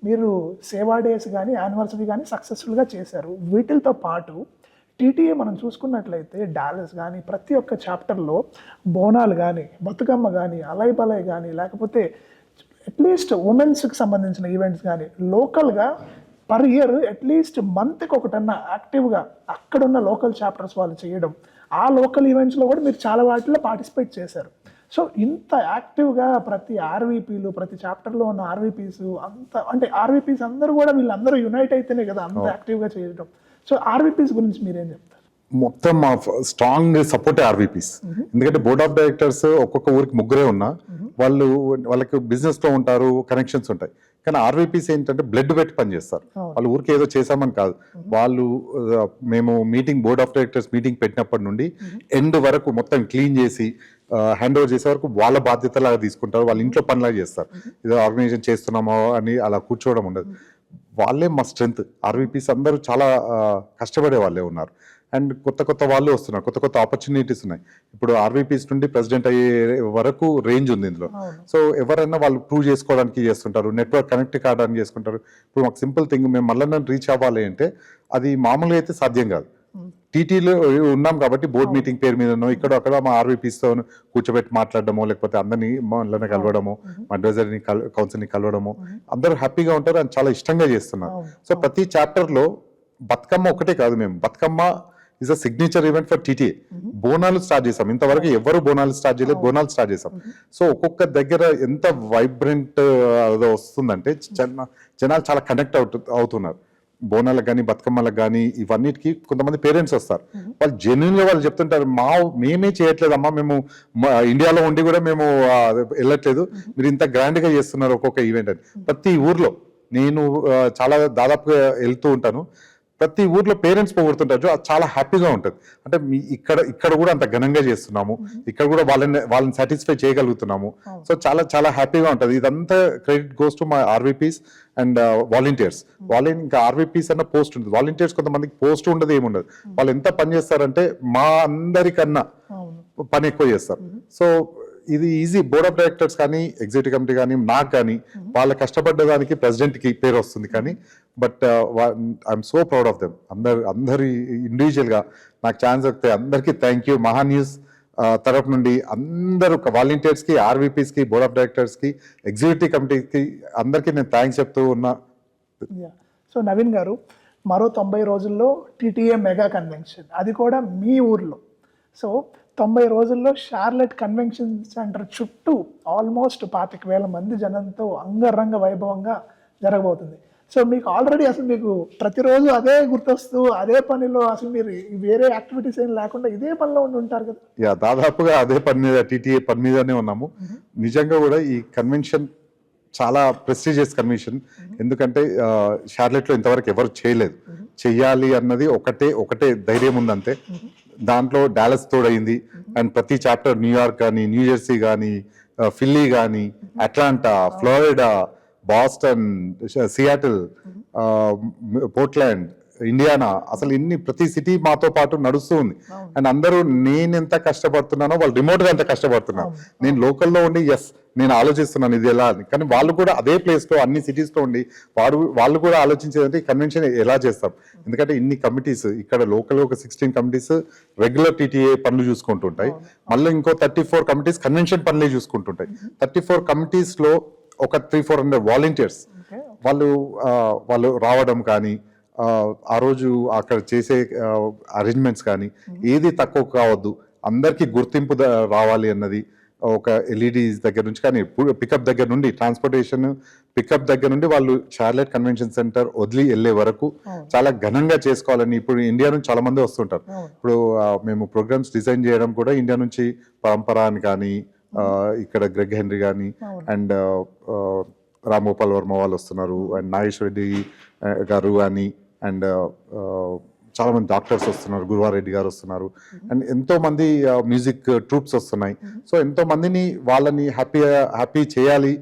మీరు సేవా డేస్ కానీ యానివర్సరీ కానీ సక్సెస్ఫుల్గా చేశారు. వీటితో పాటు టీటీఏ మనం చూసుకున్నట్లయితే డాలస్ కానీ ప్రతి ఒక్క చాప్టర్లో బోనాలు కానీ బతుకమ్మ కానీ అలై బలై కానీ లేకపోతే అట్లీస్ట్ ఉమెన్స్కి సంబంధించిన ఈవెంట్స్ కానీ లోకల్గా పర్ ఇయర్ అట్లీస్ట్ మంత్కి ఒకటన్నా యాక్టివ్గా అక్కడున్న లోకల్ చాప్టర్స్ వాళ్ళు చేయడం, ఆ లోకల్ ఈవెంట్స్లో కూడా మీరు చాలా వాటిలో పార్టిసిపేట్ చేశారు. సో ఇంత యాక్టివ్గా ప్రతి ఆర్వీపీలు, ప్రతి చాప్టర్లో ఉన్న ఆర్వీపీస్ అంత, అంటే ఆర్వీపీస్ అందరూ కూడా వీళ్ళందరూ యునైట్ అయితేనే కదా అంత యాక్టివ్గా చేయడం. సో ఆర్వీపీస్ గురించి మీరేం చెప్తారు? మొత్తం మా స్ట్రాంగ్ సపోర్ట్ ఆర్వీపీస్. ఎందుకంటే బోర్డ్ ఆఫ్ డైరెక్టర్స్ ఒక్కొక్క ఊరికి 3 ఉన్నా వాళ్ళకి బిజినెస్ లో ఉంటారు, కనెక్షన్స్ ఉంటాయి. కానీ ఆర్వీపీస్ ఏంటంటే బ్లడ్ పెట్టి పనిచేస్తారు. వాళ్ళు ఊరికి ఏదో చేసామని కాదు, వాళ్ళు మేము బోర్డ్ ఆఫ్ డైరెక్టర్స్ మీటింగ్ పెట్టినప్పటి నుండి ఎండ్ వరకు మొత్తం క్లీన్ చేసి హ్యాండ్ ఓవర్ చేసే వరకు వాళ్ళ బాధ్యతలాగా తీసుకుంటారు. వాళ్ళ ఇంట్లో పనిలాగా చేస్తారు. ఏదో ఆర్గనైజేషన్ చేస్తున్నామో అని అలా కూర్చోవడం ఉండదు. వాళ్ళే మా స్ట్రెంగ్త్. ఆర్వీపీస్ అందరూ చాలా కష్టపడే వాళ్ళే ఉన్నారు. అండ్ కొత్త వాళ్ళు వస్తున్నారు, కొత్త ఆపర్చునిటీస్ ఉన్నాయి. ఇప్పుడు ఆర్వీపీస్ నుండి ప్రెసిడెంట్ అయ్యే వరకు రేంజ్ ఉంది ఇందులో. సో ఎవరైనా వాళ్ళు ప్రూవ్ చేసుకోవడానికి చేస్తుంటారు, నెట్వర్క్ కనెక్ట్ కావడానికి చేసుకుంటారు. ఇప్పుడు మాకు సింపుల్ థింగ్, మేము మళ్ళీ రీచ్ అవ్వాలి అంటే అది మామూలుగా అయితే సాధ్యం కాదు. టీటీలో ఉన్నాం కాబట్టి బోర్డ్ మీటింగ్ పేరు మీదనో ఇక్కడ అక్కడ మా ఆర్వీపీస్తో కూర్చోబెట్టి మాట్లాడడమో, లేకపోతే అందరినీ మళ్ళీ కలవడము, మా అడ్వైజర్ని కౌన్సిల్ని కలవడము, అందరూ హ్యాపీగా ఉంటారు అని చాలా ఇష్టంగా చేస్తున్నారు. సో ప్రతి చాప్టర్లో బతుకమ్మ ఒకటే కాదు, మేము Bathukamma is a signature event for TTA. Bonalu start చేసాం, ఇంతవరకు ఎవరు బోనాలు స్టార్ట్ చేయలేదు, బోనాలు స్టార్ట్ చేసాం. సో ఒక్కొక్క దగ్గర ఎంత వైబ్రెంట్ వస్తుందంటే జనాలు చాలా కనెక్ట్ అవుతున్నారు. బోనాలకు కానీ బతుకమ్మలకు కానీ ఇవన్నిటికీ కొంతమంది పేరెంట్స్ వస్తారు. వాళ్ళు జెన్యున్గా వాళ్ళు చెప్తుంటారు, మేమే చేయట్లేదమ్మా, మేము ఇండియాలో ఉండి కూడా మేము వెళ్ళట్లేదు, మీరు ఇంత గ్రాండ్గా చేస్తున్నారు ఒక్కొక్క ఈవెంట్ అని. ప్రతి ఊర్లో నేను చాలా దాదాపుగా వెళ్తూ ఉంటాను, ప్రతి ఊర్లో పేరెంట్స్ పోగొడుతుంటారు, అది చాలా హ్యాపీగా ఉంటుంది. అంటే ఇక్కడ కూడా అంత ఘనంగా చేస్తున్నాము, ఇక్కడ కూడా వాళ్ళని సాటిస్ఫై చేయగలుగుతున్నాము. సో చాలా హ్యాపీగా ఉంటుంది. ఇదంతా credit goes to my RVPs and volunteers. ఇంకా ఆర్వీపీస్ అన్న పోస్ట్ ఉంటుంది, వాలంటీర్స్ కొంతమందికి పోస్ట్ ఉండదు, ఏముండదు. వాళ్ళు ఎంత పని చేస్తారంటే మా అందరికన్నా పని ఎక్కువ చేస్తారు. సో ఇది ఈజీ. బోర్డ్ ఆఫ్ డైరెక్టర్స్ కానీ ఎగ్జిక్యూటివ్ కమిటీ కానీ నాకు కానీ వాళ్ళ కష్టపడ్డదానికి ప్రెసిడెంట్కి పేరు వస్తుంది. కానీ but I'm so proud of them. అందరి ఇండివిజువల్గా నాకు ఛాన్స్ దొరికితే అందరికీ థ్యాంక్ యూ. మహా న్యూస్ తరఫు నుండి అందరూ వాలంటీర్స్కి, ఆర్వీపీస్కి, బోర్డ్ ఆఫ్ డైరెక్టర్స్కి, ఎగ్జిక్యూటివ్ కమిటీకి అందరికీ నేను థ్యాంక్స్ చెప్తూ ఉన్నా. సో నవీన్ గారు, మరో 90 రోజుల్లో టీటీఏ మెగా కన్వెన్షన్, అది కూడా మీ ఊర్లో. సో 90 రోజుల్లో షార్లెట్ కన్వెన్షన్ సెంటర్ చుట్టూ ఆల్మోస్ట్ 25,000 మంది జనంతో అంగరంగ వైభవంగా జరగబోతుంది. సో మీకు ఆల్రెడీ అసలు మీకు ప్రతిరోజు అదే గుర్తొస్తూ అదే పనిలో, అసలు మీరు వేరే యాక్టివిటీస్ ఏం లేకుండా ఇదే పనిలో ఉండి ఉంటారు కదా? దాదాపుగా అదే పని మీద, టీటీఏ పని మీదనే ఉన్నాము. నిజంగా కూడా ఈ కన్వెన్షన్ చాలా ప్రెస్టీజియస్ కన్వెన్షన్. ఎందుకంటే షార్లెట్లో ఇంతవరకు ఎవరు చేయలేదు. చెయ్యాలి అన్నది ఒకటే ధైర్యం ఉందంతే. దాంట్లో డాలస్ తోడైంది. అండ్ ప్రతి చాప్టర్ న్యూయార్క్ కానీ, న్యూజెర్సీ కానీ, ఫిల్లీ కానీ, Atlanta, Florida, Boston, Seattle, Portland, Indiana, అసలు ప్రతి సిటీ మాతో పాటు నడుస్తూ ఉంది. అండ్ అందరూ నేను ఎంత కష్టపడుతున్నానో వాళ్ళు రిమోట్ గా ఎంత కష్టపడుతున్నారు. నేను లోకల్లో ఉండి నేను ఆలోచిస్తున్నాను ఇది ఎలా అని. కానీ వాళ్ళు కూడా అదే ప్లేస్లో అన్ని సిటీస్లో ఉండి వాళ్ళు కూడా ఆలోచించేదంటే కన్వెన్షన్ ఎలా చేస్తాం. ఎందుకంటే ఇన్ని కమిటీస్ ఇక్కడ లోకల్ ఒక 16 కమిటీస్ రెగ్యులర్ టీటీఏ పనులు చూసుకుంటుంటాయి, మళ్ళీ ఇంకో 34 కమిటీస్ కన్వెన్షన్ పనులే చూసుకుంటుంటాయి. 34 కమిటీస్లో ఒక 300-400 వాలంటీర్స్ వాళ్ళు రావడం కానీ ఆ రోజు అక్కడ చేసే అరేంజ్మెంట్స్ కానీ ఏది తక్కువ కావద్దు, అందరికీ గుర్తింపు రావాలి అన్నది ఒక ఎల్ఈడీస్ దగ్గర నుంచి కానీ పికప్ దగ్గర నుండి ట్రాన్స్పోర్టేషన్ పికప్ దగ్గర నుండి వాళ్ళు షార్లెట్ కన్వెన్షన్ సెంటర్ వదిలి వెళ్ళే వరకు చాలా ఘనంగా చేసుకోవాలని. ఇప్పుడు ఇండియా నుంచి చాలా మంది వస్తుంటారు. ఇప్పుడు మేము ప్రోగ్రామ్స్ డిజైన్ చేయడం కూడా ఇండియా నుంచి పరంపర అని కానీ ఇక్కడ గ్రెగ్ హెన్రీ కానీ అండ్ రామ్ గోపాల్ వర్మ వాళ్ళు వస్తున్నారు అండ్ నాగేశ్వర రెడ్డి గారు అని అండ్ చాలా మంది డాక్టర్స్ వస్తున్నారు, గురువారెడ్డి గారు వస్తున్నారు అండ్ ఎంతో మంది మ్యూజిక్ ట్రూప్స్ వస్తున్నాయి. సో ఎంతో మందిని వాళ్ళని హ్యాపీ చేయాలి.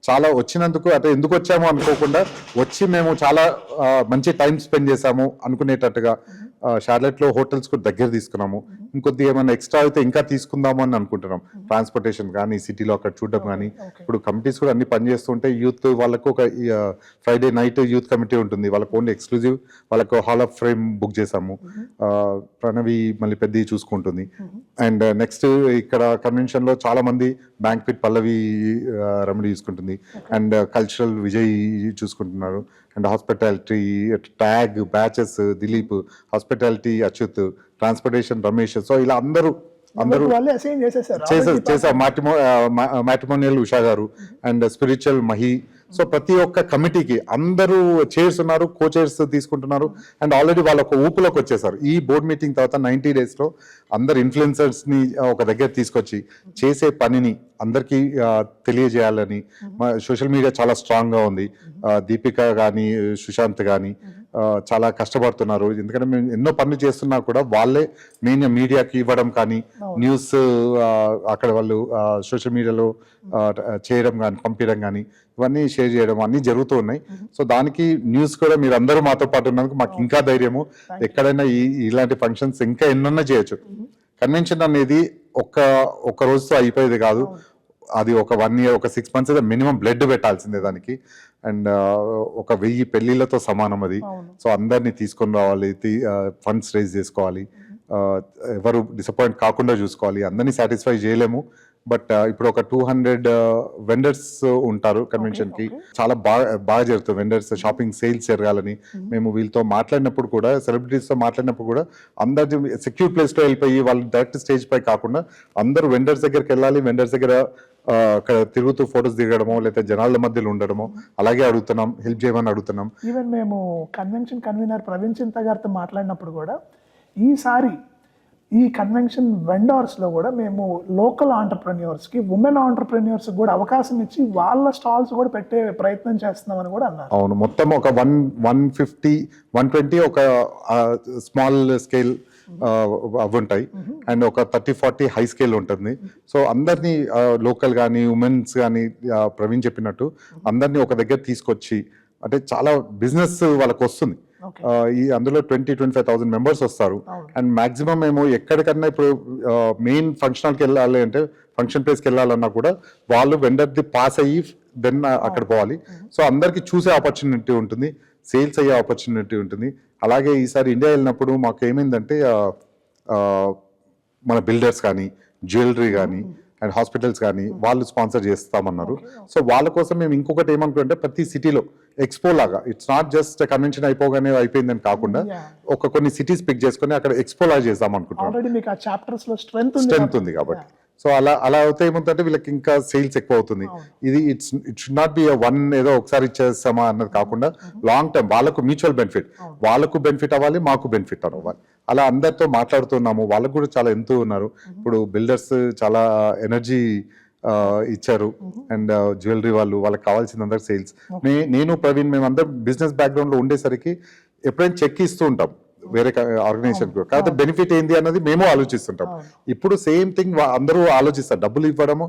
చాలా వచ్చినందుకు అంటే ఎందుకు వచ్చామో అనుకోకుండా వచ్చి మేము చాలా మంచి టైం స్పెండ్ చేసాము అనుకునేటట్టుగా షార్లెట్లో హోటల్స్ కూడా దగ్గర తీసుకున్నాము. ఇంకొద్దిగా ఏమైనా ఎక్స్ట్రా అయితే ఇంకా తీసుకుందాము అని అనుకుంటున్నాం. ట్రాన్స్పోర్టేషన్ కానీ సిటీలో అక్కడ చూడడం కానీ ఇప్పుడు కమిటీస్ కూడా అన్ని పనిచేస్తుంటే యూత్ వాళ్ళకు ఒక ఫ్రైడే నైట్ యూత్ కమిటీ ఉంటుంది, వాళ్ళకు ఓన్లీ ఎక్స్క్లూజివ్ వాళ్ళకు హాల్ ఆఫ్ ఫ్రేమ్ బుక్ చేసాము. ప్రణవి మళ్ళీ పెద్ద చూసుకుంటుంది. అండ్ నెక్స్ట్ ఇక్కడ కన్వెన్షన్లో చాలా మంది బ్యాంక్విట్ పల్లవి రమణి చూసుకుంటుంది అండ్ కల్చరల్ విజయ్ చూసుకుంటున్నారు and hospitality tag batches Dilip, hospitality Achyut, transportation Ramesh. So ఇలా అందరూ చేసాం. మ్యాట్రిమోనియల్ ఉషా గారు అండ్ స్పిరిచువల్ మహి. సో ప్రతి ఒక్క కమిటీకి అందరూ చైర్స్ ఉన్నారు, కో చైర్స్ తీసుకుంటున్నారు అండ్ ఆల్రెడీ వాళ్ళ ఒక ఊపులోకి వచ్చేసారు. ఈ బోర్డ్ మీటింగ్ తర్వాత 90 daysలో అందరు ఇన్ఫ్లుయెన్సర్స్ ని ఒక దగ్గర తీసుకొచ్చి చేసే పనిని అందరికీ తెలియజేయాలని. సోషల్ మీడియా చాలా స్ట్రాంగ్ గా ఉంది. దీపిక కానీ సుశాంత్ కానీ చాలా కష్టపడుతున్నారు. ఎందుకంటే మేము ఎన్నో పనులు చేస్తున్నా కూడా వాళ్ళే మెయిన్ మీడియాకి ఇవ్వడం కానీ న్యూస్ అక్కడ వాళ్ళు సోషల్ మీడియాలో చేయడం కానీ పంపించడం కానీ ఇవన్నీ షేర్ చేయడం అన్నీ జరుగుతూ ఉన్నాయి. సో దానికి న్యూస్ కూడా మీరు అందరూ మాతో పాటు ఉన్నందుకు మాకు ఇంకా ధైర్యము. ఎక్కడైనా ఇలాంటి ఫంక్షన్స్ ఇంకా ఎన్నన్నా చేయొచ్చు. కన్వెన్షన్ అనేది ఒక రోజుతో అయిపోయేది కాదు. అది ఒక 1 year ఒక 6 months అయితే మినిమం బ్లడ్ పెట్టాల్సిందే దానికి. అండ్ ఒక 1000 పెళ్లిళ్ళతో సమానం అది. సో అందరినీ తీసుకొని రావాలి, ఫండ్స్ రేజ్ చేసుకోవాలి, ఎవరు డిసప్పాయింట్ కాకుండా చూసుకోవాలి. అందరినీ సాటిస్ఫై చేయలేము. బట్ ఇప్పుడు ఒక 200 వెండర్స్ ఉంటారు కన్వెన్షన్ కి. చాలా బాగా జరుగుతుంది వెండర్స్ షాపింగ్ సేల్స్ జరగాలని. మేము వీళ్ళతో మాట్లాడినప్పుడు కూడా సెలబ్రిటీస్ తో మాట్లాడినప్పుడు కూడా అందరి సెక్యూర్ ప్లేస్ లో వెళ్ళిపోయి వాళ్ళు డైరెక్ట్ స్టేజ్ పై కాకుండా అందరూ వెండర్స్ దగ్గరికి వెళ్ళాలి. వెండర్స్ దగ్గర అక్కడ తిరుగుతూ ఫొటోస్ దిగడమో లేకపోతే జనాల మధ్యలో ఉండడమో అలాగే అడుగుతున్నాం, హెల్ప్ చేయమని అడుగుతున్నాం. ఈవెన్ మేము కన్వెన్షన్ కన్వీనర్ ప్రవీణ్ చింత గారితో మాట్లాడినప్పుడు కూడా ఈసారి ఈ కన్వెన్షన్ వెండర్స్లో కూడా మేము లోకల్ ఆంటర్ప్రెన్యూర్స్కి, ఉమెన్ ఆంటర్ప్రెన్యూర్స్ కూడా అవకాశం ఇచ్చి వాళ్ళ స్టాల్స్ కూడా పెట్టే ప్రయత్నం చేస్తున్నామని కూడా అన్నారు. అవును, మొత్తం ఒక 150-120 ఒక స్మాల్ స్కేల్ అవి ఉంటాయి అండ్ ఒక 30-40 హై స్కేల్ ఉంటుంది. సో అందరినీ లోకల్ కానీ ఉమెన్స్ కానీ ప్రవీణ్ చెప్పినట్టు అందరినీ ఒక దగ్గర తీసుకొచ్చి అంటే చాలా బిజినెస్ వాళ్ళకి వస్తుంది. ఈ అందులో 20-25,000 మెంబర్స్ వస్తారు. అండ్ మాక్సిమం మేము ఎక్కడికన్నా ఇప్పుడు మెయిన్ ఫంక్షన్ హాల్కి వెళ్ళాలి అంటే ఫంక్షన్ ప్లేస్కి వెళ్ళాలన్నా కూడా వాళ్ళు వెండర్ది పాస్ అయ్యి దెన్ అక్కడ పోవాలి. సో అందరికి చూసే ఆపర్చునిటీ ఉంటుంది, సేల్స్ అయ్యే ఆపర్చునిటీ ఉంటుంది. అలాగే ఈసారి ఇండియా వెళ్ళినప్పుడు మాకు ఏమైందంటే మన బిల్డర్స్ కానీ జ్యువెలరీ కానీ అండ్ హాస్పిటల్స్ కానీ వాళ్ళు స్పాన్సర్ చేస్తామన్నారు. సో వాళ్ళ కోసం మేము ఇంకొకటి ఏమనుకుంటే ప్రతి సిటీలో ఎక్స్పో లాగా, ఇట్స్ నాట్ జస్ట్ కన్వెన్షన్ అయిపోగానే అయిపోయిందని కాకుండా ఒక కొన్ని సిటీస్ పిక్ చేసుకుని అక్కడ ఎక్స్పో లాగా చేద్దాం అనుకుంటున్నాం. స్ట్రెంత్ ఉంది కాబట్టి. సో అలా అయితే ఏముందంటే వీళ్ళకి ఇంకా సేల్స్ ఎక్కువ అవుతుంది. ఇది it should not be one ఏదో ఒకసారి ఇచ్చేస్తామా అన్నది కాకుండా లాంగ్ టర్మ్ వాళ్ళకు మ్యూచువల్ బెనిఫిట్, వాళ్ళకు బెనిఫిట్ అవ్వాలి, మాకు బెనిఫిట్ అవ్వాలి. అలా అందరితో మాట్లాడుతున్నాము. వాళ్ళకు కూడా చాలా ఎంతో ఉన్నారు. ఇప్పుడు బిల్డర్స్ చాలా ఎనర్జీ ఇచ్చారు అండ్ జ్యువెలరీ వాళ్ళకి కావాల్సిన అందరికి సేల్స్. నేను ప్రవీణ్ మేమందరం బిజినెస్ బ్యాక్గ్రౌండ్ లో ఉండేసరికి ఎప్పుడైనా చెక్ ఇస్తూ ఉంటాం వేరే ఆర్గనైజేషన్ కూడా, కాకపోతే బెనిఫిట్ ఏంది అన్నది మేము ఆలోచిస్తుంటాం. ఇప్పుడు సేమ్ థింగ్ అందరూ ఆలోచిస్తారు. డబ్బులు ఇవ్వడము,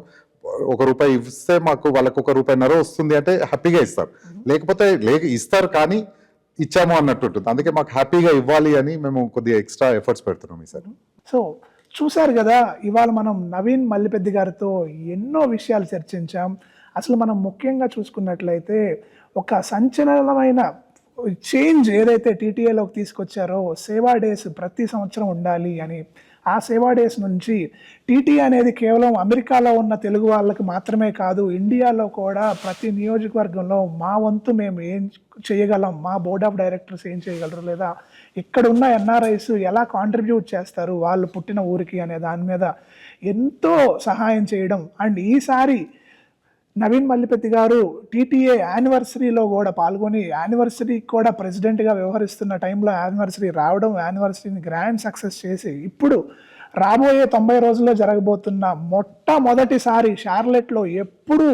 ₹1 ఇస్తే మాకు వాళ్ళకు ₹1.50 వస్తుంది అంటే హ్యాపీగా ఇస్తారు, లేకపోతే ఇస్తారు కానీ ఇచ్చాము అన్నట్టు ఉంటుంది. అందుకే మాకు హ్యాపీగా ఇవ్వాలి అని మేము కొద్దిగా ఎక్స్ట్రా ఎఫర్ట్స్ పెడుతున్నాం ఈసారి. సో చూశారు కదా, ఇవాళ మనం నవీన్ మల్లిపెద్ది గారితో ఎన్నో విషయాలు చర్చించాం. అసలు మనం ముఖ్యంగా చూసుకున్నట్లయితే ఒక సంచలనమైన చేంజ్ ఏదైతే టీటీఏలోకి తీసుకొచ్చారో, సేవా డేస్ ప్రతి సంవత్సరం ఉండాలి అని, ఆ సేవా డేస్ నుంచి టీటీఏ అనేది కేవలం అమెరికాలో ఉన్న తెలుగు వాళ్ళకి మాత్రమే కాదు, ఇండియాలో కూడా ప్రతి నియోజకవర్గంలో మా వంతు మేము ఏం చేయగలం, మా బోర్డ్ ఆఫ్ డైరెక్టర్స్ ఏం చేయగలరు, లేదా ఇక్కడ ఉన్న ఎన్ఆర్ఐస్ ఎలా కాంట్రిబ్యూట్ చేస్తారు వాళ్ళు పుట్టిన ఊరికి అనే దాని మీద ఎంతో సహాయం చేయడం. అండ్ ఈసారి నవీన్ మల్లిపెద్ది గారు టీటీఏ యానివర్సరీలో కూడా పాల్గొని, యానివర్సరీకి కూడా ప్రెసిడెంట్గా వ్యవహరిస్తున్న టైంలో యానివర్సరీ రావడం, యానివర్సరీని గ్రాండ్ సక్సెస్ చేసి ఇప్పుడు రాబోయే 90 రోజుల్లో జరగబోతున్న మొట్టమొదటిసారి షార్లెట్లో ఎప్పుడూ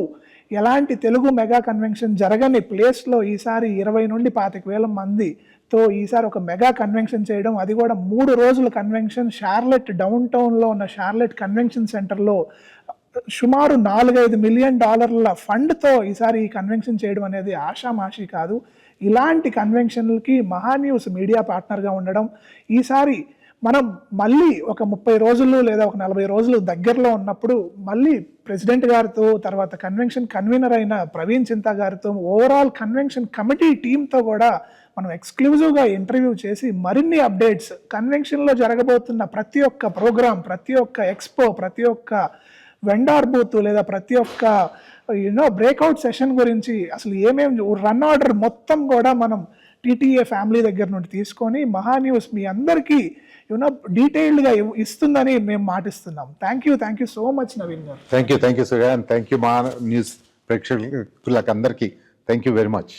ఎలాంటి తెలుగు మెగా కన్వెన్షన్ జరగని ప్లేస్లో ఈసారి 20 నుండి 25,000 మందితో ఈసారి ఒక మెగా కన్వెన్షన్ చేయడం, అది కూడా 3 రోజుల కన్వెన్షన్ షార్లెట్ డౌన్ టౌన్లో ఉన్న షార్లెట్ కన్వెన్షన్ సెంటర్లో సుమారు $4-5 మిలియన్ ఫండ్తో ఈసారి ఈ కన్వెన్షన్ చేయడం అనేది ఆషామాషి కాదు. ఇలాంటి కన్వెన్షన్లకి మహాన్యూస్ మీడియా పార్ట్నర్గా ఉండడం, ఈసారి మనం మళ్ళీ ఒక 30 రోజులు లేదా ఒక 40 రోజులు దగ్గరలో ఉన్నప్పుడు మళ్ళీ ప్రెసిడెంట్ గారితో, తర్వాత కన్వెన్షన్ కన్వీనర్ అయిన ప్రవీణ్ చింతా గారితో, ఓవరాల్ కన్వెన్షన్ కమిటీ టీంతో కూడా మనం ఎక్స్క్లూజివ్గా ఇంటర్వ్యూ చేసి మరిన్ని అప్డేట్స్, కన్వెన్షన్లో జరగబోతున్న ప్రతి ఒక్క ప్రోగ్రామ్, ప్రతి ఒక్క ఎక్స్పో, ప్రతి ఒక్క వెండార్ బూత్ లేదా ప్రతి ఒక్క బ్రేక్అవుట్ సెషన్ గురించి అసలు ఏమేమి రన్ ఆర్డర్ మొత్తం కూడా మనం టీటీఏ ఫ్యామిలీ దగ్గర నుండి తీసుకొని మహాన్యూస్ మీ అందరికీ డీటెయిల్డ్గా ఇస్తుందని మేము మాటిస్తున్నాం. Thank you so much Naveen గారు. Thank you Surya, and thank you మా న్యూస్ ప్రేక్షకులకు అందరికీ థ్యాంక్ యూ వెరీ మచ్.